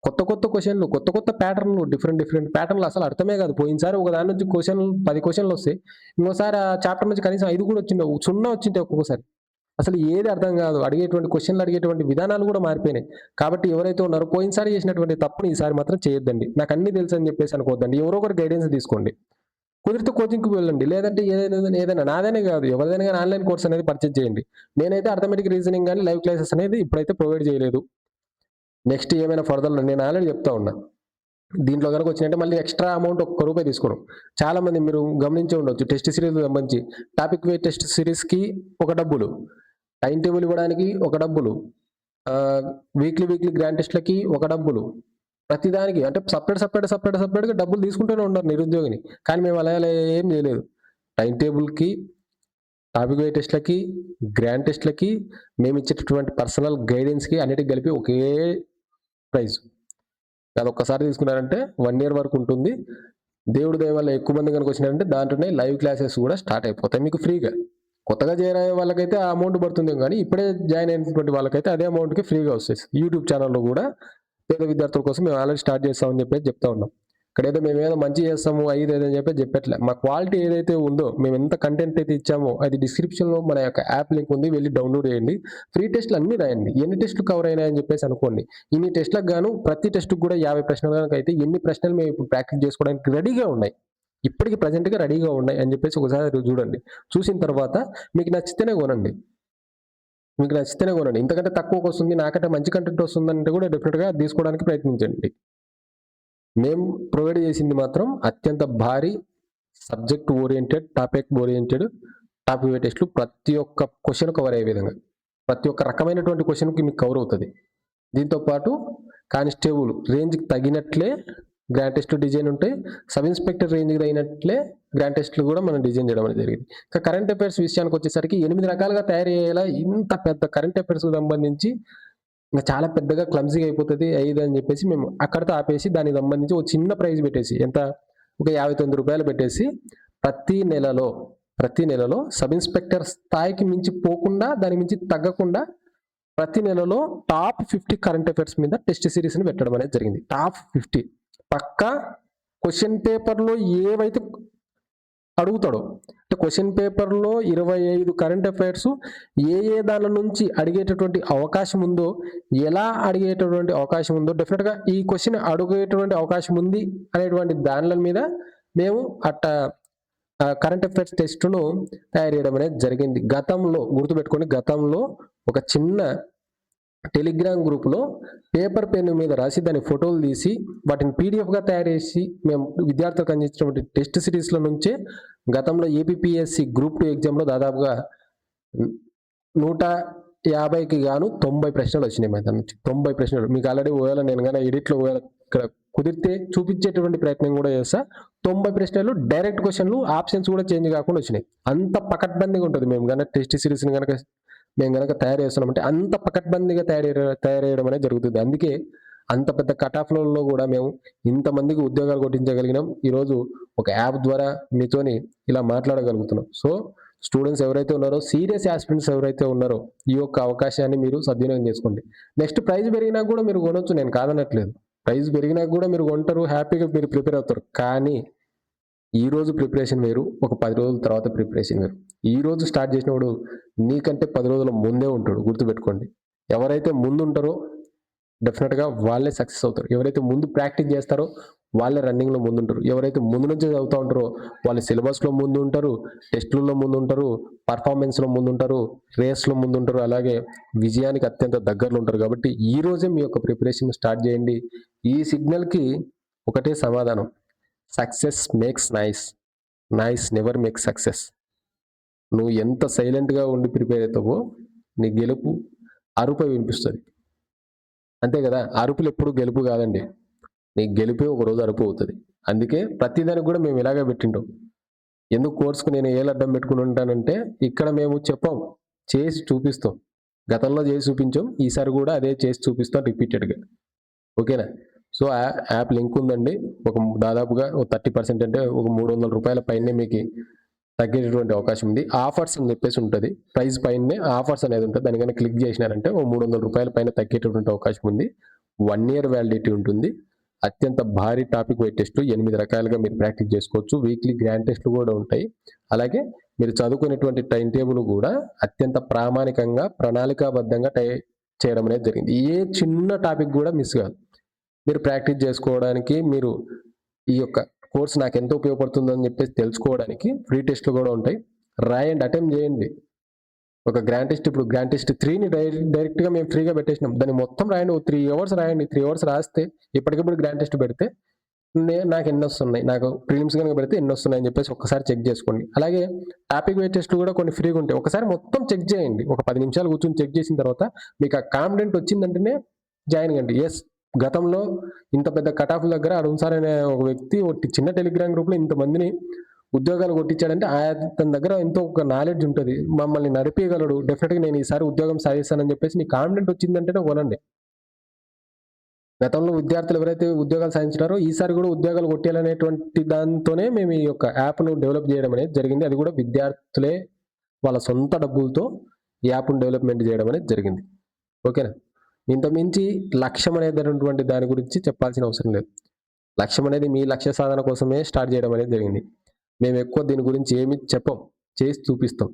కొత్త కొత్త క్వెషన్‌లు, కొత్త కొత్త ప్యాటర్న్‌లు, డిఫరెంట్ ప్యాటర్న్‌లు అసలు అర్థమే కాదు. పోయినసారి ఒక దాని నుంచి క్వెషన్‌లు 10 క్వెషన్‌లొస్తాయి. ఇంకోసారి ఆ చాప్టర్ నుంచి కనీసం 5 కూడా వచ్చిండవు. 0 వచ్చింటాయి ఒక్కొక్కసారి. అసలు ఏది అర్థం కాదు. అడిగేటువంటి క్వెషన్‌లు అడిగేటువంటి విధానాలు కూడా మారిపోయినాయి. కాబట్టి ఎవరైతే ఉన్నారో పోయినసారి చేసినటువంటి తప్పుని ఈసారి మాత్రం చేయొద్దండి. నాకు అన్నీ తెలుసని చెప్పేసి అనుకోవద్దండి. ఎవరో ఒకరి గైడెన్స్ తీసుకోండి. కుదిరితే కోచింగ్‌కి వెళ్ళండి. లేదంటే ఏదైనా నాదనే కాదు ఎవరిదైనా గాని ఆన్‌లైన్ కోర్స్ అనేది పర్చేజ్ చేయండి. నేనైతే అర్థమెటిక్ రీజనింగ్ గాని లైవ్ క్లాసెస్ అనేది ఇప్పుడైతే ప్రొవైడ్ చేయలేదు. నెక్స్ట్ ఏమైనా ఫర్దర్‌లో నేను ఆల్రెడీ చెప్తా ఉన్నా. దీంట్లో గనుక వచ్చినట్టే మళ్ళీ ఎక్స్‌ట్రా అమౌంట్ ఒక్క రూపాయి తీసుకోను. చాలామంది మీరు గమనించే ఉండొచ్చు. టెస్ట్ సిరీస్‌కి సంబంధించి టాపిక్ వైస్ టెస్ట్ సిరీస్‌కి ఒక డబ్బులు, టైమ్ టేబుల్ ఇవ్వడానికి ఒక డబ్బులు, వీక్లీ గ్రాండ్ టెస్ట్‌లకి ఒక డబ్బులు. ప్రతిదానికి అంటే సెపరేట్‌గా డబ్బులు తీసుకుంటూనే ఉన్నారు నిరుద్యోగిని. కానీ మేము అలా ఏం చేయలేదు. టైమ్ టేబుల్‌కి, టాపిక్ వైస్ టెస్ట్‌లకి, గ్రాండ్ టెస్ట్‌లకి మేమిచ్చేటటువంటి పర్సనల్ గైడెన్స్‌కి అన్నిటికి కలిపి ఒకే ప్రైజ్. అదొక్కసారి తీసుకున్నారంటే 1 ఇయర్ వరకు ఉంటుంది. దేవుడి దయ వల్ల ఎక్కువ మంది గనుక వచ్చినారంటే దాంట్లోనే లైవ్ క్లాసెస్ కూడా స్టార్ట్ అయిపోతాయి మీకు ఫ్రీగా. కొత్తగా జాయిన్ అయ్యే వాళ్ళకైతే ఆ అమౌంట్ పడుతుందేమో గానీ, ఇప్పుడే జాయిన్ అయినటువంటి వాళ్ళకైతే అదే అమౌంట్‌కి ఫ్రీగా వస్తాయి. యూట్యూబ్ ఛానెల్‌లో కూడా పేద విద్యార్థుల కోసం మేము ఆల్రెడీ స్టార్ట్ చేస్తామని చెప్పేసి చెప్తా ఉన్నాం. ఇక్కడేదో మేమేదో మంచి చేస్తాము అది ఇది అని చెప్పేసి చెప్పట్లే. మా క్వాలిటీ ఏదైతే ఉందో, మేము ఎంత కంటెంట్ అయితే ఇచ్చామో అది డిస్క్రిప్షన్‌లో మన యొక్క యాప్ లింక్ ఉంది. వెళ్లి డౌన్‌లోడ్ చేయండి. ఫ్రీ టెస్ట్‌లు అన్నీ రాయండి. ఎన్ని టెస్ట్‌లు కవర్ అయినాయని చెప్పేసి అనుకోండి. ఇన్ని టెస్ట్‌లకు గాను ప్రతి టెస్ట్‌కి కూడా 50 ప్రశ్నలు గనుక అయితే ఎన్ని ప్రశ్నలు మేము ఇప్పుడు ప్రాక్టీస్ చేసుకోవడానికి రెడీగా ఉన్నాయి. ఇప్పటికి ప్రెజెంట్‌గా రెడీగా ఉన్నాయి అని చెప్పేసి ఒకసారి చూడండి. చూసిన తర్వాత మీకు నచ్చితేనే కొనండి. ఇంతకంటే తక్కువకొస్తుంది, నాకంటే మంచి కంటెంట్ వస్తుందంటే కూడా డెఫినిట్‌గా తీసుకోవడానికి ప్రయత్నించండి. మేము ప్రొవైడ్ చేసింది మాత్రం అత్యంత భారీ subject oriented, topic oriented topic wise టెస్ట్‌లు ప్రతి ఒక్క క్వెషన్ కవర్ అయ్యే విధంగా. ప్రతి ఒక్క రకమైనటువంటి క్వెషన్‌కి మీకు కవర్ అవుతది. దీంతో పాటు కానిస్టేబుల్ రేంజ్‌కి తగినట్లే గ్రాండ్ టెస్ట్‌లు డిజైన్ ఉంటాయి. సబ్ ఇన్స్‌పెక్టర్ రేంజ్‌కి తగినట్లే గ్రాండ్ టెస్ట్‌లు కూడా మనం డిజైన్ చేయడం అనేది జరిగింది. ఇక కరెంట్ అఫైర్స్ విషయానికొచ్చేసరికి 8 రకాలుగా తయారయ్యేలా ఇంత పెద్ద కరెంట్ అఫైర్స్‌కి సంబంధించి ఇంక చాలా పెద్దగా క్లమ్జీగా అయిపోతది అని చెప్పేసి మేము అక్కడితో ఆపేసి దానికి సంబంధించి ఒక చిన్న ప్రైజ్ పెట్టేసి ఎంత ఒక రూ. 59 పెట్టేసి ప్రతి నెలలో, ప్రతి నెలలో సబ్ ఇన్స్‌పెక్టర్ స్థాయికి మించి పోకుండా, దానికి మించి తగ్గకుండా ప్రతి నెలలో టాప్ 50 కరెంట్ అఫైర్స్ మీద టెస్ట్ సిరీస్‌ని పెట్టడం అనేది జరిగింది. టాప్ 50 పక్కా క్వెషన్ పేపర్‌లో ఏవైతే అడుగుతాడో అంటే క్వెషన్ పేపర్‌లో 25 కరెంట్ అఫైర్స్ ఏ దాని నుంచి అడిగేటటువంటి అవకాశం ఉందో, ఎలా అడిగేటటువంటి అవకాశం ఉందో, డెఫినిట్‌గా ఈ క్వెషన్ అడిగేటటువంటి అవకాశం ఉంది అనేటువంటి దానిల మీద మేము కరెంట్ అఫైర్స్ టెస్ట్‌ను తయారు చేయడం అనేది జరిగింది. గతంలో గుర్తుపెట్టుకోండి, గతంలో ఒక చిన్న టెలిగ్రామ్ గ్రూప్‌లో పేపర్ పెన్ మీద రాసి దాని ఫోటోలు తీసి వాటిని పీడీఎఫ్‌గా తయారు చేసి మేము విద్యార్థులకు అందించినటువంటి టెస్ట్ సిరీస్‌ల నుంచే గతంలో ఏపీపీఎస్‌సి గ్రూప్ 2 ఎగ్జామ్‌లో దాదాపుగా 150కి గాను 90 ప్రశ్నలు వచ్చినాయి మా దాని నుంచి. 90 ప్రశ్నలు. మీకు ఆల్రెడీ ఒకవేళ నేను గాని ఎడిట్‌లో ఇక్కడ కుదిరితే చూపించేటువంటి ప్రయత్నం కూడా చేస్తా. 90 ప్రశ్నలు డైరెక్ట్ క్వెషన్‌లు, ఆప్షన్స్ కూడా చేంజ్ కాకుండా వచ్చినాయి. అంత పకడ్బందీగా ఉంటది. మేము గనక తయారు చేస్తున్నామంటే అంత పకడ్బందీగా తయారు చేయడం అనేది జరుగుతుంది. అందుకే అంత పెద్ద కట్ ఆఫ్‌లలో కూడా మేము ఇంతమందికి ఉద్యోగాలు కొట్టించగలిగినాం. ఈరోజు ఒక యాప్ ద్వారా మీతోని ఇలా మాట్లాడగలుగుతున్నాం. సో, స్టూడెంట్స్ ఎవరైతే ఉన్నారో, సీరియస్ యాస్పిరెంట్స్ ఎవరైతే ఉన్నారో, ఈ యొక్క అవకాశాన్ని మీరు సద్వినియోగం చేసుకోండి. నెక్స్ట్ ప్రైస్ పెరిగినా కూడా మీరు కొనొచ్చు, నేను కాదనట్లేదు. ప్రైస్ పెరిగినా కూడా మీరు కొంటారు, హ్యాపీగా మీరు ప్రిపేర్ అవుతారు. కానీ ఈరోజు ప్రిపరేషన్ వేరు, ఒక 10 రోజుల తర్వాత ప్రిపరేషన్ వేరు. ఈరోజు స్టార్ట్ చేసినోడు నీకంటే 10 రోజుల ముందే ఉంటాడు, గుర్తుపెట్టుకోండి. ఎవరైతే ముందుంటారో డెఫినెట్‌గా వాళ్ళే సక్సెస్ అవుతారు. ఎవరైతే ముందు ప్రాక్టీస్ చేస్తారో వాళ్ళే రన్నింగ్‌లో ముందుంటారు. ఎవరైతే ముందు నుంచే చదువుతా ఉంటారో వాళ్ళు సిలబస్‌లో ముందుంటారు, టెస్టుల్లో ముందుంటారు, పర్ఫార్మెన్స్‌లో ముందుంటారు, రేస్‌లో ముందుంటారు. అలాగే విజయానికి అత్యంత దగ్గరలో ఉంటారు. కాబట్టి ఈ రోజే మీ యొక్క ప్రిపరేషన్ స్టార్ట్ చేయండి. ఈ సిగ్నల్‌కి ఒకటే సమాధానం. Success makes nice never makes success. నువ్వు ఎంత సైలెంట్‌గా ఉండి ప్రిపేర్ అవుతావో నీ గెలుపు అరుపై వినిపిస్తది. అంతే కదా! అరుపులు ఎప్పుడు గెలుపు కాదండి. నీ గెలుపే ఒకరోజు అరుపు అవుతది. అందుకే ప్రతిదానికి కూడా మేము ఇలాగే పెట్టింటాం. ఎందుకు కోర్స్‌కి నేను ఏలు అడ్డం పెట్టుకొని ఉంటానంటే ఇక్కడ మేము చెప్పం, చేసి చూపిస్తాం. గతంలో చేసి చూపించాం. ఈసారి కూడా అదే చేసి చూపిస్తాం రిపీటెడ్‌గా. ఓకేనా? సో, యాప్ లింక్ ఉందండి. దాదాపుగా ఓ 30% అంటే ఒక రూ. 300 పైనే మీకి తగ్గేటటువంటి అవకాశం ఉంది. ఆఫర్స్ అని చెప్పేసి ఉంటుంది. ప్రైస్ పైనే ఆఫర్స్ అనేది ఉంటుంది. దానికన్నా క్లిక్ చేసినారంటే ఓ ₹300 పైన తగ్గేటటువంటి అవకాశం ఉంది. 1 ఇయర్ వ్యాలిడిటీ ఉంటుంది. అత్యంత భారీ టాపిక్ వైట్ టెస్ట్లు 8 రకాలుగా మీరు ప్రాక్టీస్ చేసుకోవచ్చు. వీక్లీ గ్రాండ్ టెస్ట్లు కూడా ఉంటాయి. అలాగే మీరు చదువుకునేటువంటి టైం టేబుల్ కూడా అత్యంత ప్రామాణికంగా ప్రణాళికాబద్ధంగా చేయడం అనేది జరిగింది. ఏ చిన్న టాపిక్ కూడా మిస్ కాదు. మీరు ప్రాక్టీస్ చేసుకోవడానికి, మీరు ఈ యొక్క కోర్స్ నాకు ఎంత ఉపయోగపడుతుందని చెప్పేసి తెలుసుకోవడానికి ఫ్రీ టెస్ట్లు కూడా ఉంటాయి. రాయండి, అటెంప్ట్ చేయండి. ఒక గ్రాండ్ టెస్ట్, ఇప్పుడు గ్రాండ్ టెస్ట్ 3ని డైరెక్ట్గా మేము ఫ్రీగా పెట్టేసినాం. దాన్ని మొత్తం రాయండి, 3 అవర్స్ రాయండి. 3 అవర్స్ రాస్తే ఇప్పటికిప్పుడు గ్రాండ్ టెస్ట్ పెడితే నాకు ఎన్ని వస్తున్నాయి, నాకు ప్రిలిమ్స్ కనుక పెడితే ఎన్ని వస్తున్నాయి అని చెప్పేసి ఒకసారి చెక్ చేసుకోండి. అలాగే టాపిక్ వైట్ టెస్ట్లు కూడా కొన్ని ఫ్రీగా ఉంటాయి. ఒకసారి మొత్తం చెక్ చేయండి. ఒక 10 నిమిషాలు కూర్చొని చెక్ చేసిన తర్వాత మీకు ఆ కాన్ఫిడెంట్ వచ్చిందంటేనే జాయిన్ కండి. ఎస్, గతంలో ఇంత పెద్ద కట్ ఆఫ్ దగ్గర అరుణ్ సార్ అనే ఒక వ్యక్తి చిన్న టెలిగ్రామ్ గ్రూప్లో ఇంతమందిని ఉద్యోగాలు కొట్టించాడంటే తన దగ్గర ఎంతో ఒక నాలెడ్జ్ ఉంటుంది. మమ్మల్ని నడిపేయగలడు, డెఫినెట్గా నేను ఈసారి ఉద్యోగం సాధిస్తానని చెప్పేసి నీ కాన్ఫిడెంట్ వచ్చిందంటేనే కొనండి. గతంలో విద్యార్థులు ఎవరైతే ఉద్యోగాలు సాధించారో ఈసారి కూడా ఉద్యోగాలు కొట్టేయాలనేటువంటి దాంతోనే మేము ఈ యొక్క యాప్ను డెవలప్ చేయడం అనేది జరిగింది. అది కూడా విద్యార్థులే వాళ్ళ సొంత డబ్బులతో ఈ యాప్ను డెవలప్మెంట్ చేయడం అనేది జరిగింది. ఓకేనా? ఇంతమించి లక్ష్యం అనేటటువంటి దాని గురించి చెప్పాల్సిన అవసరం లేదు. లక్ష్యం అనేది మీ లక్ష్య సాధన కోసమే స్టార్ట్ చేయడం అనేది జరిగింది. మేము ఎక్కువ దీని గురించి ఏమి చెప్పం, చేసి చూపిస్తాం.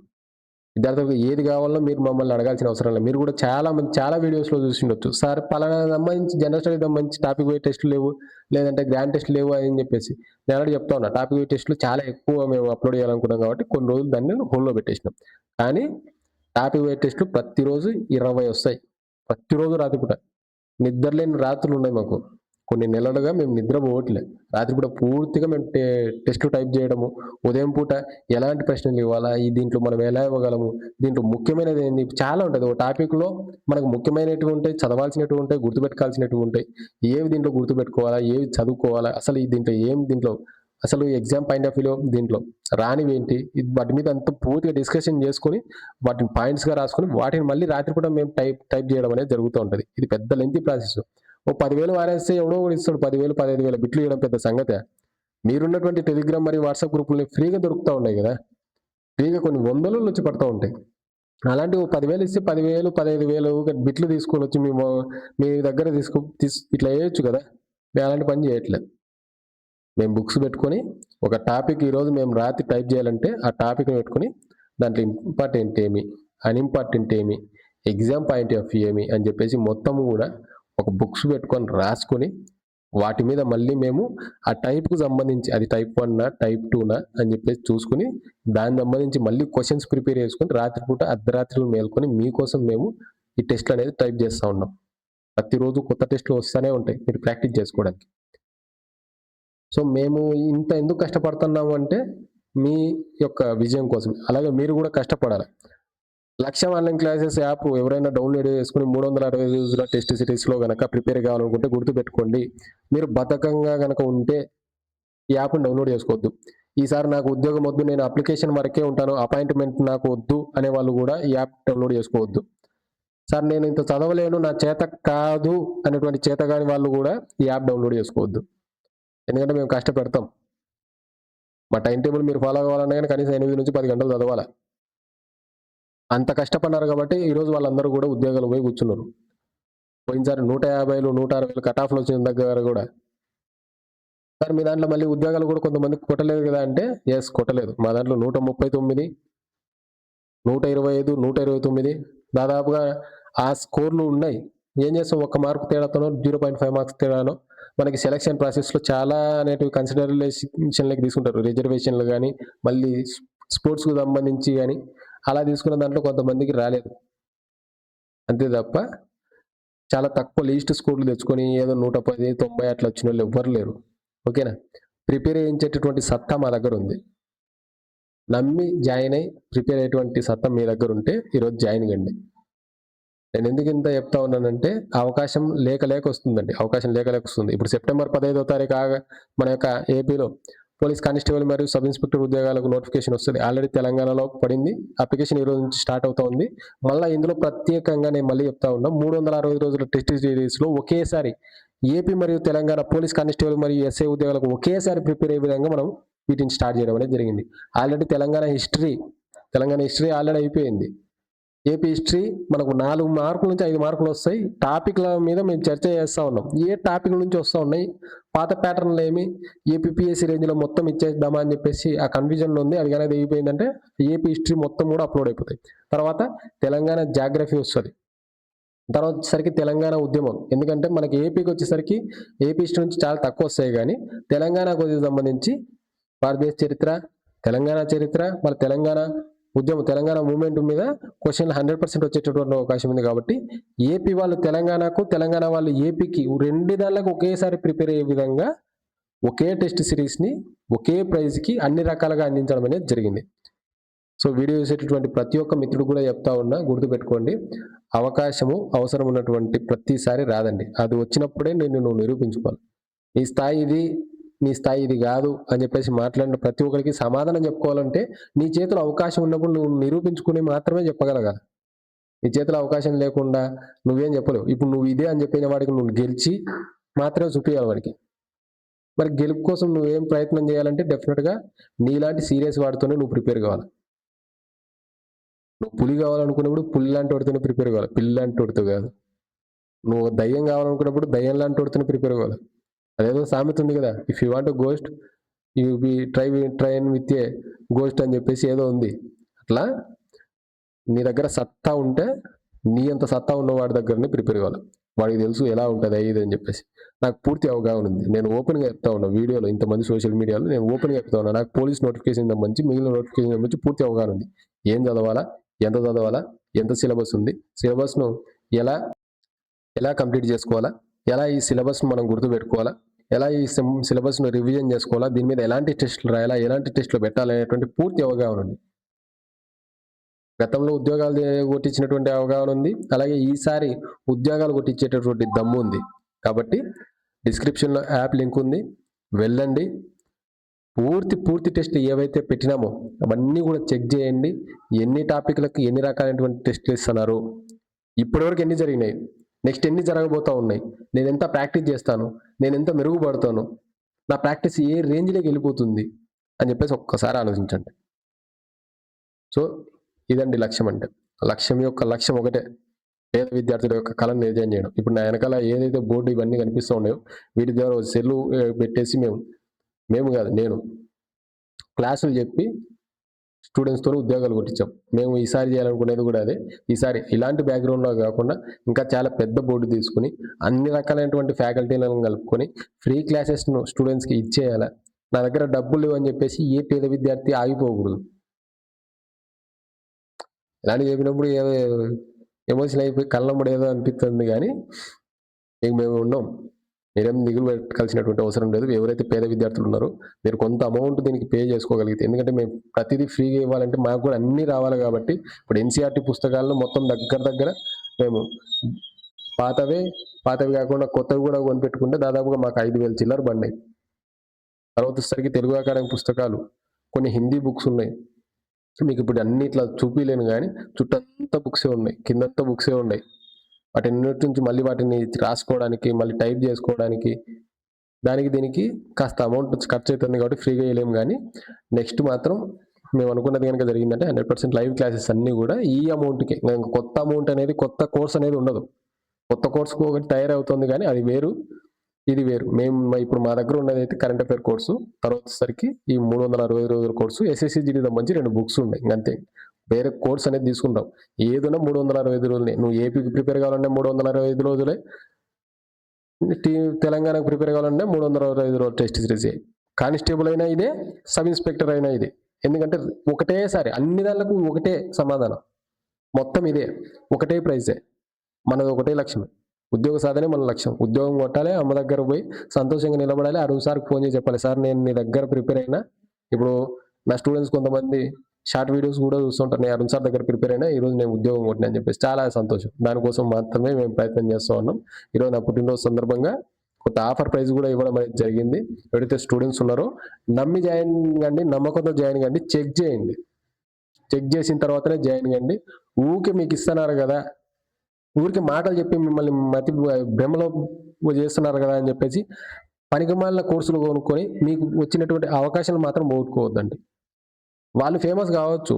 విద్యార్థులకు ఏది కావాలో మీరు మమ్మల్ని అడగాల్సిన అవసరం లేదు. మీరు కూడా చాలా వీడియోస్లో చూసి ఉండొచ్చు, సార్ పలానా సంబంధించి జనరల్ స్టడీకి సంబంధించి టాపిక్ వైట్ టెస్ట్లు లేవు, లేదంటే గ్రాండ్ టెస్ట్ లేవు అని చెప్పేసి నేను already చెప్తా ఉన్నా. టాపిక్ వైట్ టెస్ట్లు చాలా ఎక్కువ మేము అప్లోడ్ చేయాలనుకున్నాం కాబట్టి కొన్ని రోజులు దాన్ని హోల్డ్లో పెట్టేసినాం. కానీ టాపిక్ వైట్ టెస్ట్లు ప్రతిరోజు 20 వస్తాయి. ప్రతిరోజు రాత్రిపూట నిద్రలేని రాత్రులు ఉన్నాయి మాకు. కొన్ని నెలలుగా మేము నిద్రపోవట్లే. రాత్రిపూట పూర్తిగా మేము టెస్ట్లు టైప్ చేయడము, ఉదయం పూట ఎలాంటి ప్రశ్నలు ఇవ్వాలా, దీంట్లో మనం ఎలా ఇవ్వగలము, దీంట్లో ముఖ్యమైనది ఏంది, చాలా ఉంటుంది. ఒక టాపిక్లో మనకు ముఖ్యమైనవి ఉంటాయి, చదవాల్సినవి ఉంటాయి, గుర్తుపెట్టుకోవాల్సినవి ఉంటాయి. ఏవి దీంట్లో గుర్తుపెట్టుకోవాలా, ఏవి చదువుకోవాలా, అసలు దీంట్లో అసలు ఎగ్జామ్ పాయింట్ ఆఫ్ వ్యూలో దీంట్లో రానివి ఏంటి, వాటి మీద అంత పూర్తిగా డిస్కషన్ చేసుకొని వాటిని పాయింట్స్గా రాసుకొని వాటిని మళ్ళీ రాత్రిపూట మేము టైప్ చేయడం అనేది జరుగుతూ ఉంటుంది. ఇది పెద్ద లెంతీ ప్రాసెస్. ఓ 10,000 వారేస్తే ఎవడో కూడా ఇస్తాడు 10,000, 15,000 బిట్లు ఇవ్వడం పెద్ద సంగతే. మీరున్నటువంటి టెలిగ్రామ్ మరియు వాట్సాప్ గ్రూపుల్ని ఫ్రీగా దొరుకుతూ ఉన్నాయి కదా, ఫ్రీగా కొన్ని వందలు వచ్చి పడుతూ ఉంటాయి. అలాంటివి 10,000 ఇస్తే 10,000, 15,000 బిట్లు తీసుకొని వచ్చి మీ దగ్గర ఇట్లా వేయొచ్చు కదా. మేము అలాంటి పని చేయట్లేదు. మేము బుక్స్ పెట్టుకొని ఒక టాపిక్ ఈరోజు మేము రాత్రి టైప్ చేయాలంటే ఆ టాపిక్ని పెట్టుకొని దాంట్లో ఇంపార్టెంట్ ఏమి, అన్ఇంపార్టెంట్ ఏమి, ఎగ్జామ్ పాయింట్ ఆఫ్ వ్యూ ఏమి అని చెప్పేసి మొత్తం కూడా ఒక బుక్స్ పెట్టుకొని రాసుకొని వాటి మీద మళ్ళీ మేము ఆ టైప్కు సంబంధించి అది టైప్ 1నా టైప్ 2నా అని చెప్పేసి చూసుకుని దానికి సంబంధించి మళ్ళీ క్వశ్చన్స్ ప్రిపేర్ చేసుకొని రాత్రిపూట అర్ధరాత్రులు మేల్కొని మీకోసం మేము ఈ టెస్ట్లు అనేది టైప్ చేస్తూ ఉన్నాం. ప్రతిరోజు కొత్త టెస్ట్లు వస్తూనే ఉంటాయి మీరు ప్రాక్టీస్ చేసుకోవడానికి. సో మేము ఇంత ఎందుకు కష్టపడుతున్నాము అంటే మీ యొక్క విజయం కోసం. అలాగే మీరు కూడా కష్టపడాలి. లక్ష్యం ఆన్లైన్ క్లాసెస్ యాప్ ఎవరైనా డౌన్లోడ్ చేసుకుని 360 రోజుల టెస్ట్ సిరీస్లో కనుక ప్రిపేర్ కావాలనుకుంటే గుర్తుపెట్టుకోండి, మీరు బద్ధకంగా కనుక ఉంటే ఈ యాప్ని డౌన్లోడ్ చేసుకోవద్దు. ఈసారి నాకు ఉద్యోగం వద్దు, నేను అప్లికేషన్ వరకే ఉంటాను, అపాయింట్మెంట్ నాకు వద్దు అనే వాళ్ళు కూడా ఈ యాప్ డౌన్లోడ్ చేసుకోవద్దు. సార్ నేను ఇంత చదవలేను, నా చేత కాదు అనేటువంటి చేతగాని వాళ్ళు కూడా ఈ యాప్ డౌన్లోడ్ చేసుకోవద్దు. ఎందుకంటే మేము కష్టపెడతాం. మా టైం టేబుల్ మీరు ఫాలో కావాలన్నా కానీ కనీసం 8 నుంచి 10 గంటలు చదవాలి. అంత కష్టపడినారు కాబట్టి ఈరోజు వాళ్ళందరూ కూడా ఉద్యోగాలు పోయి కూర్చున్నారు. పోయినసారి 150, 160 కట్ ఆఫ్లు వచ్చిన దగ్గర కూడా సార్ మీ దాంట్లో మళ్ళీ ఉద్యోగాలు కూడా కొంతమందికి కొట్టలేదు కదా అంటే ఎస్, కొట్టలేదు. మా దాంట్లో 139, 125, 129 దాదాపుగా ఆ స్కోర్లు ఉన్నాయి. ఏం చేస్తాం, 1 మార్కు తేడాతోనో 0.5 మార్క్స్ తేడానో మనకి సెలక్షన్ ప్రాసెస్లో చాలా అనేటివి కన్సిడరేషన్లోకి తీసుకుంటారు. రిజర్వేషన్లు కానీ మళ్ళీ స్పోర్ట్స్కు సంబంధించి కానీ అలా తీసుకున్న దాంట్లో కొంతమందికి రాలేదు. అంతే తప్ప చాలా తక్కువ లీస్ట్ స్కోర్లు తెచ్చుకొని ఏదో 110, 90 అట్లా వచ్చిన వాళ్ళు ఎవ్వరు లేరు. ఓకేనా? ప్రిపేర్ చేయించేటటువంటి సత్తా మా దగ్గర ఉంది. నమ్మి జాయిన్ అయ్యి ప్రిపేర్ అయ్యేటువంటి సత్తా మీ దగ్గర ఉంటే ఈరోజు జాయిన్ కండి. నేను ఎందుకు ఇంత చెప్తా ఉన్నానంటే అవకాశం లేక వస్తుందండి. అవకాశం లేక వస్తుంది. ఇప్పుడు సెప్టెంబర్ 15వ తారీఖు మన యొక్క ఏపీలో పోలీస్ కానిస్టేబుల్ మరియు సబ్ ఇన్స్పెక్టర్ ఉద్యోగాలకు నోటిఫికేషన్ వస్తుంది. ఆల్రెడీ తెలంగాణలో పడింది. అప్లికేషన్ ఈ రోజు నుంచి స్టార్ట్ అవుతా ఉంది. మళ్ళీ ఇందులో ప్రత్యేకంగా నేను మళ్ళీ చెప్తా ఉన్నా, 360 రోజుల టెస్ట్ సిరీస్లో ఒకేసారి ఏపీ మరియు తెలంగాణ పోలీస్ కానిస్టేబుల్ మరియు ఎస్ఐ ఉద్యోగాలకు ఒకేసారి ప్రిపేర్ అయ్యే విధంగా మనం వీటిని స్టార్ట్ చేయడం అనేది జరిగింది. ఆల్రెడీ తెలంగాణ హిస్టరీ ఆల్రెడీ అయిపోయింది. ఏపీ హిస్టరీ మనకు 4 మార్కుల నుంచి 5 మార్కులు వస్తాయి. టాపిక్ల మీద మేము చర్చ చేస్తూ ఉన్నాం. ఏ టాపిక్ నుంచి వస్తూ ఉన్నాయి, పాత ప్యాటర్న్లు ఏమి, ఏపీఎస్సీ రేంజ్లో మొత్తం ఇచ్చేద్దామా అని చెప్పేసి ఆ కన్ఫ్యూజన్ ఉంది. అది కానీ అయిపోయిందంటే ఏపీ హిస్టరీ మొత్తం కూడా అప్లోడ్ అయిపోతాయి. తర్వాత తెలంగాణ జాగ్రఫీ వస్తుంది. తర్వాత వచ్చేసరికి తెలంగాణ ఉద్యమం. ఎందుకంటే మనకి ఏపీకి వచ్చేసరికి ఏపీ హిస్టరీ నుంచి చాలా తక్కువ వస్తాయి, కానీ తెలంగాణకు సంబంధించి భారతదేశ చరిత్ర, తెలంగాణ చరిత్ర, మన తెలంగాణ ఉద్యమం, తెలంగాణ మూవ్మెంట్ మీద క్వశ్చన్లు 100% వచ్చేటటువంటి అవకాశం ఉంది. కాబట్టి ఏపీ వాళ్ళు తెలంగాణకు, తెలంగాణ వాళ్ళు ఏపీకి రెండు దానికి ఒకేసారి ప్రిపేర్ అయ్యే విధంగా ఒకే టెస్ట్ సిరీస్ని ఒకే ప్రైజ్కి అన్ని రకాలుగా అందించడం అనేది జరిగింది. సో వీడియో చూసేటటువంటి ప్రతి ఒక్క మిత్రుడు కూడా చెప్తా ఉన్నా, గుర్తుపెట్టుకోండి, అవకాశము అవసరం ఉన్నటువంటి ప్రతిసారి రాదండి. అది వచ్చినప్పుడే నువ్వు నిరూపించుకోవాలి. నీ స్థాయి ఇది కాదు అని చెప్పేసి మాట్లాడిన ప్రతి ఒక్కరికి సమాధానం చెప్పుకోవాలంటే నీ చేతిలో అవకాశం ఉన్నప్పుడు నువ్వు నిరూపించుకుని మాత్రమే చెప్పగలగాలి. నీ చేతిలో అవకాశం లేకుండా నువ్వేం చెప్పలేవు. ఇప్పుడు నువ్వు ఇదే అని చెప్పిన వాడికి నువ్వు గెలిచి మాత్రమే చూపించాలి వాడికి. మరి గెలుపు కోసం నువ్వేం ప్రయత్నం చేయాలంటే డెఫినెట్గా నీలాంటి సీరియస్ వాడితోనే నువ్వు ప్రిపేర్ కావాలి. నువ్వు పులి కావాలనుకున్నప్పుడు పులి లాంటి వాడితోనే ప్రిపేర్ కావాలి, పిల్లి లాంటి వాడితో కాదు. నువ్వు దయ్యం కావాలనుకున్నప్పుడు దయ్యం లాంటి వాడితోనే ప్రిపేర్ కావాలి. అదేదో సామెత ఉంది కదా, if you want ghost you be train with a ghost అని చెప్పేసి ఏదో ఉంది. అట్లా నీ దగ్గర సత్తా ఉంటే నీ అంత సత్తా ఉన్న వాడి దగ్గరనే ప్రిపేర్ కావాలి. వాడికి తెలుసు ఎలా ఉంటుంది ఇది అని చెప్పేసి. నాకు పూర్తి అవగాహన ఉంది. నేను ఓపెన్గా చెప్తా ఉన్నా వీడియోలో, ఇంతమంది సోషల్ మీడియాలో నేను ఓపెన్గా చెప్తా ఉన్నా. నాకు పోలీస్ నోటిఫికేషన్ సంబంధించి, మిగిలిన నోటిఫికేషన్ సంబంధించి పూర్తి అవగాహన ఉంది. ఏం చదవాలా, ఎంత చదవాలా, ఎంత సిలబస్ ఉంది, సిలబస్ను ఎలా కంప్లీట్ చేసుకోవాలా, ఎలా ఈ సిలబస్ను మనం గుర్తుపెట్టుకోవాలా, ఎలా ఈ సిలబస్ను రివిజన్ చేసుకోవాలా, దీని మీద ఎలాంటి టెస్టులు రాయాలా, ఎలాంటి టెస్టులు పెట్టాలనేటువంటి పూర్తి అవగాహన ఉంది. గతంలో ఉద్యోగాలు కొట్టించినటువంటి అవగాహన ఉంది. అలాగే ఈసారి ఉద్యోగాలు కొట్టించేటటువంటి దమ్ము ఉంది. కాబట్టి డిస్క్రిప్షన్లో యాప్ లింక్ ఉంది, వెళ్ళండి. పూర్తి టెస్ట్ ఏవైతే పెట్టినామో అవన్నీ కూడా చెక్ చేయండి. ఎన్ని టాపిక్లకు ఎన్ని రకాలైనటువంటి టెస్టులు ఇస్తున్నారు, ఇప్పటివరకు ఎన్ని జరిగినాయి, నెక్స్ట్ ఎన్ని జరగబోతూ ఉన్నాయి, నేను ఎంత ప్రాక్టీస్ చేస్తాను, నేను ఎంత మెరుగుపడతాను, నా ప్రాక్టీస్ ఏ రేంజ్లోకి వెళ్ళిపోతుంది అని చెప్పేసి ఒక్కసారి ఆలోచించండి. సో ఇదండి లక్ష్యం అంటే. లక్ష్యం ఒకటే, పేద విద్యార్థుల యొక్క కళను నిజం చేయడం. ఇప్పుడు నా వెనకాల ఏదైతే బోర్డు ఇవన్నీ కనిపిస్తూ ఉన్నాయో వీటి ద్వారా సెల్లు పెట్టేసి నేను క్లాసులు చెప్పి స్టూడెంట్స్తో ఉద్యోగాలు కొట్టించాం. మేము ఈసారి చేయాలనుకునేది కూడా అదే. ఈసారి ఇలాంటి బ్యాక్గ్రౌండ్లో కాకుండా ఇంకా చాలా పెద్ద బోర్డు తీసుకుని అన్ని రకాలైనటువంటి ఫ్యాకల్టీలను కలుపుకొని ఫ్రీ క్లాసెస్ను స్టూడెంట్స్కి ఇచ్చేయాలి. నా దగ్గర డబ్బులు లేవని చెప్పేసి ఏ పేద విద్యార్థి ఆగిపోకూడదు. ఇలాంటి చెప్పినప్పుడు ఏదో ఎమోషనల్ అయిపోయి కళ్ళమ్మడి ఏదో అనిపిస్తుంది, కానీ మేము ఉన్నాం. మీరేం దిగులు పెట్టాల్సినటువంటి అవసరం లేదు. ఎవరైతే పేద విద్యార్థులు ఉన్నారో మీరు కొంత అమౌంట్ దీనికి పే చేసుకోగలిగితే, ఎందుకంటే మేము ప్రతిదీ ఫ్రీగా ఇవ్వాలంటే మాకు కూడా అన్నీ రావాలి. కాబట్టి ఇప్పుడు ఎన్సీఆర్టీ పుస్తకాలను మొత్తం దగ్గర మేము పాతవి కాకుండా కొత్తవి కూడా కొనిపెట్టుకుంటే దాదాపుగా మాకు 5,000 చిల్లర పడినాయి. తర్వాత వచ్చేసరికి తెలుగు అకాడమీ పుస్తకాలు, కొన్ని హిందీ బుక్స్ ఉన్నాయి. మీకు ఇప్పుడు అన్ని ఇట్లా చూపించలేను, కానీ చుట్టంతా బుక్సే ఉన్నాయి, కిందంతా బుక్సే ఉన్నాయి. వాటి నుంచి మళ్ళీ వాటిని రాసుకోవడానికి, మళ్ళీ టైప్ చేసుకోవడానికి, దీనికి కాస్త అమౌంట్ ఖర్చు అవుతుంది. కాబట్టి ఫ్రీగా వేయలేము. కానీ నెక్స్ట్ మాత్రం మేము అనుకున్నది కనుక జరిగిందంటే 100% లైవ్ క్లాసెస్ అన్నీ కూడా ఈ అమౌంట్కే. ఇంకా కొత్త అమౌంట్ అనేది, కొత్త కోర్స్ అనేది ఉండదు. కొత్త కోర్సుకు ఒకటి తయారవుతుంది, కానీ అది వేరు ఇది వేరు. మేము ఇప్పుడు మా దగ్గర ఉన్నది అయితే కరెంట్ అఫేర్ కోర్సు, తర్వాత వచ్చేసరికి ఈ 365 రోజుల కోర్సు, SSCGD సంబంధించి 2 బుక్స్ ఉన్నాయి అంతే. వేరే కోర్స్ అనేది తీసుకుంటాం. ఏదైనా 365 రోజులే. నువ్వు ఏపీకి ప్రిపేర్ కావాలంటే 365 రోజులే, తెలంగాణకు ప్రిపేర్ కావాలంటే 365 రోజులు టెస్ట్ సిరీస్. కానిస్టేబుల్ అయినా ఇదే, సబ్ ఇన్స్పెక్టర్ అయినా ఇదే. ఎందుకంటే ఒకటేసారి అన్ని దానికి ఒకటే సమాధానం, మొత్తం ఇదే, ఒకటే ప్రైజే. మనది ఒకటే లక్ష్యం, ఉద్యోగ సాధనే మన లక్ష్యం. ఉద్యోగం కొట్టాలి, అమ్మ దగ్గర పోయి సంతోషంగా నిలబడాలి. అడుగు సార్కి ఫోన్ చేసి చెప్పాలి, సార్ నేను నీ దగ్గర ప్రిపేర్ అయినా. ఇప్పుడు నా స్టూడెంట్స్ కొంతమంది షార్ట్ వీడియోస్ కూడా చూస్తుంటారు, నేను అరుణ్ సార్ దగ్గర ప్రిపేర్ అయినా, ఈరోజు నేను ఉద్యోగం కొట్టినా అని చెప్పేసి చాలా సంతోషం. దానికోసం మాత్రమే మేము ప్రయత్నం చేస్తూ ఉన్నాం. ఈరోజు నా పుట్టినరోజు సందర్భంగా కొత్త ఆఫర్ ప్రైజ్ కూడా ఇవ్వడం అనేది జరిగింది. ఎవరైతే స్టూడెంట్స్ ఉన్నారో నమ్మి జాయిన్ కండి, నమ్మకంతో జాయిన్ కండి. చెక్ చేయండి, చెక్ చేసిన తర్వాతనే జాయిన్ కండి. ఊరికే మీకు ఇస్తున్నారు కదా, ఊరికి మాటలు చెప్పి మిమ్మల్ని మతి భ్రమలో చేస్తున్నారు కదా అని చెప్పేసి పనికిమాలిన కోర్సులు కొనుక్కొని మీకు వచ్చినటువంటి అవకాశాలు మాత్రం పోగొట్టుకోవద్దండి. వాళ్ళు ఫేమస్ కావచ్చు.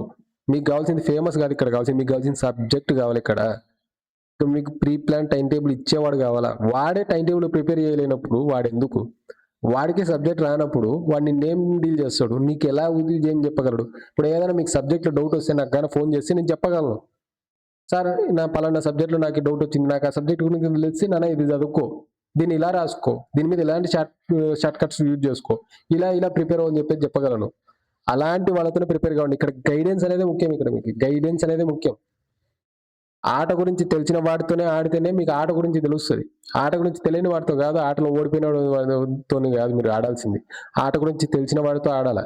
మీకు కావాల్సింది ఫేమస్ కాదు ఇక్కడ కావాల్సింది. మీకు కావాల్సింది సబ్జెక్ట్ కావాలి ఇక్కడ. మీకు ప్రీ ప్లాన్ టైమ్ టేబుల్ ఇచ్చేవాడు కావాలా. వాడే టైమ్ టేబుల్ ప్రిపేర్ చేయలేనప్పుడు వాడెందుకు? వాడికి సబ్జెక్ట్ రానప్పుడు వాడు నిన్నేం డీల్ చేస్తాడు? నీకు ఎలా ఏం చెప్పగలడు? ఇప్పుడు ఏదైనా మీకు సబ్జెక్ట్లో డౌట్ వస్తే నాకు కానీ ఫోన్ చేసి నేను చెప్పగలను. సార్ నా పలానా సబ్జెక్ట్లో నాకు డౌట్ వచ్చింది, నాకు ఆ సబ్జెక్ట్ గురించి తెలిసి నాన్న ఇది చదువుకో, దీన్ని ఇలా రాసుకో, దీని మీద ఇలాంటి షార్ట్ కట్స్ యూజ్ చేసుకో, ఇలా ప్రిపేర్ అవ్వని చెప్పేసి చెప్పగలను. అలాంటి వాళ్ళతోనే ప్రిపేర్ కావండి. ఇక్కడ గైడెన్స్ అనేది ముఖ్యం. ఇక్కడ మీకు గైడెన్స్ అనేది ముఖ్యం. ఆట గురించి తెలిసిన వాడితోనే ఆడితేనే మీకు ఆట గురించి తెలుస్తుంది. ఆట గురించి తెలియని వాడితో కాదు, ఆటలో ఓడిపోయిన వాడితో కాదు మీరు ఆడాల్సింది. ఆట గురించి తెలిసిన వాడితో ఆడాల.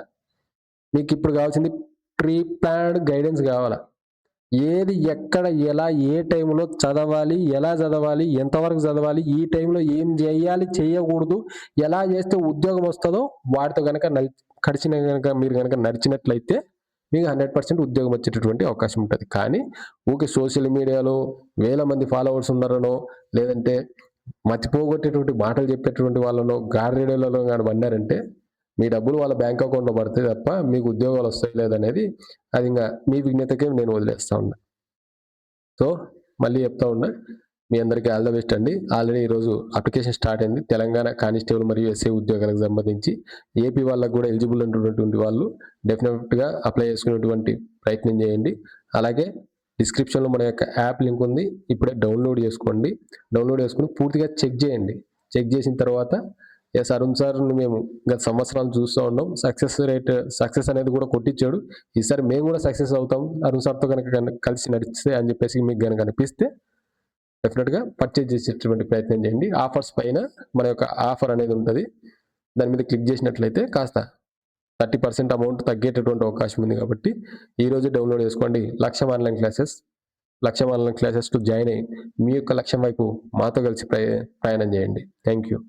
మీకు ఇప్పుడు కావాల్సింది ప్రీ ప్లాన్డ్ గైడెన్స్ కావాలా. ఏది ఎక్కడ ఎలా ఏ టైంలో చదవాలి, ఎలా చదవాలి, ఎంతవరకు చదవాలి, ఈ టైంలో ఏం చేయాలి, చేయకూడదు, ఎలా చేస్తే ఉద్యోగం వస్తుందో వాటితో కనుక మీరు కనుక నడిచినట్లయితే మీకు 100% ఉద్యోగం వచ్చేటటువంటి అవకాశం ఉంటుంది. కానీ ఊకే సోషల్ మీడియాలో వేల మంది ఫాలోవర్స్ ఉన్నారనో, లేదంటే మతిపోగొట్టేటువంటి మాటలు చెప్పేటువంటి వాళ్ళనో గార్రేడలలో కానీ పడినారంటే మీ డబ్బులు వాళ్ళ బ్యాంక్ అకౌంట్లో పడతాయి తప్ప మీకు ఉద్యోగాలు వస్తాయి లేదనేది అది ఇంకా మీ విజ్ఞతకే నేను వదిలేస్తా ఉన్నా. సో మళ్ళీ చెప్తా ఉన్నా, మీ అందరికీ ఆల్ ద బెస్ట్ అండి. ఆల్రెడీ ఈరోజు అప్లికేషన్ స్టార్ట్ అయింది. తెలంగాణ కానిస్టేబుల్ మరియు ఎస్ఐ ఉద్యోగాలకు సంబంధించి ఏపీ వాళ్ళకు కూడా ఎలిజిబుల్ ఉన్నటువంటి వాళ్ళు డెఫినెట్గా అప్లై చేసుకునేటువంటి ప్రయత్నం చేయండి. అలాగే డిస్క్రిప్షన్లో మన యొక్క యాప్ లింక్ ఉంది, ఇప్పుడే డౌన్లోడ్ చేసుకోండి. డౌన్లోడ్ చేసుకుని పూర్తిగా చెక్ చేయండి. చెక్ చేసిన తర్వాత ఎస్ అరుణ్ సార్ మేము గత సంవత్సరాలు చూస్తూ ఉన్నాం, సక్సెస్ అనేది కూడా కొట్టించాడు, ఈసారి మేము కూడా సక్సెస్ అవుతాం అరుణ్ సార్తో కనుక కలిసి నడిస్తే అని చెప్పేసి మీకు కనుక అనిపిస్తే డెఫినెట్గా పర్చేజ్ చేసేటువంటి ప్రయత్నం చేయండి. ఆఫర్స్ పైన మన యొక్క ఆఫర్ అనేది ఉంటుంది, దాని మీద క్లిక్ చేసినట్లయితే కాస్త 30% అమౌంట్ తగ్గేటటువంటి అవకాశం ఉంది. కాబట్టి ఈరోజు డౌన్లోడ్ చేసుకోండి లక్ష్యం ఆన్లైన్ క్లాసెస్ జాయిన్ అయ్యి మీ యొక్క లక్ష్యం వైపు మాతో కలిసి ప్రయాణం చేయండి. Thank you.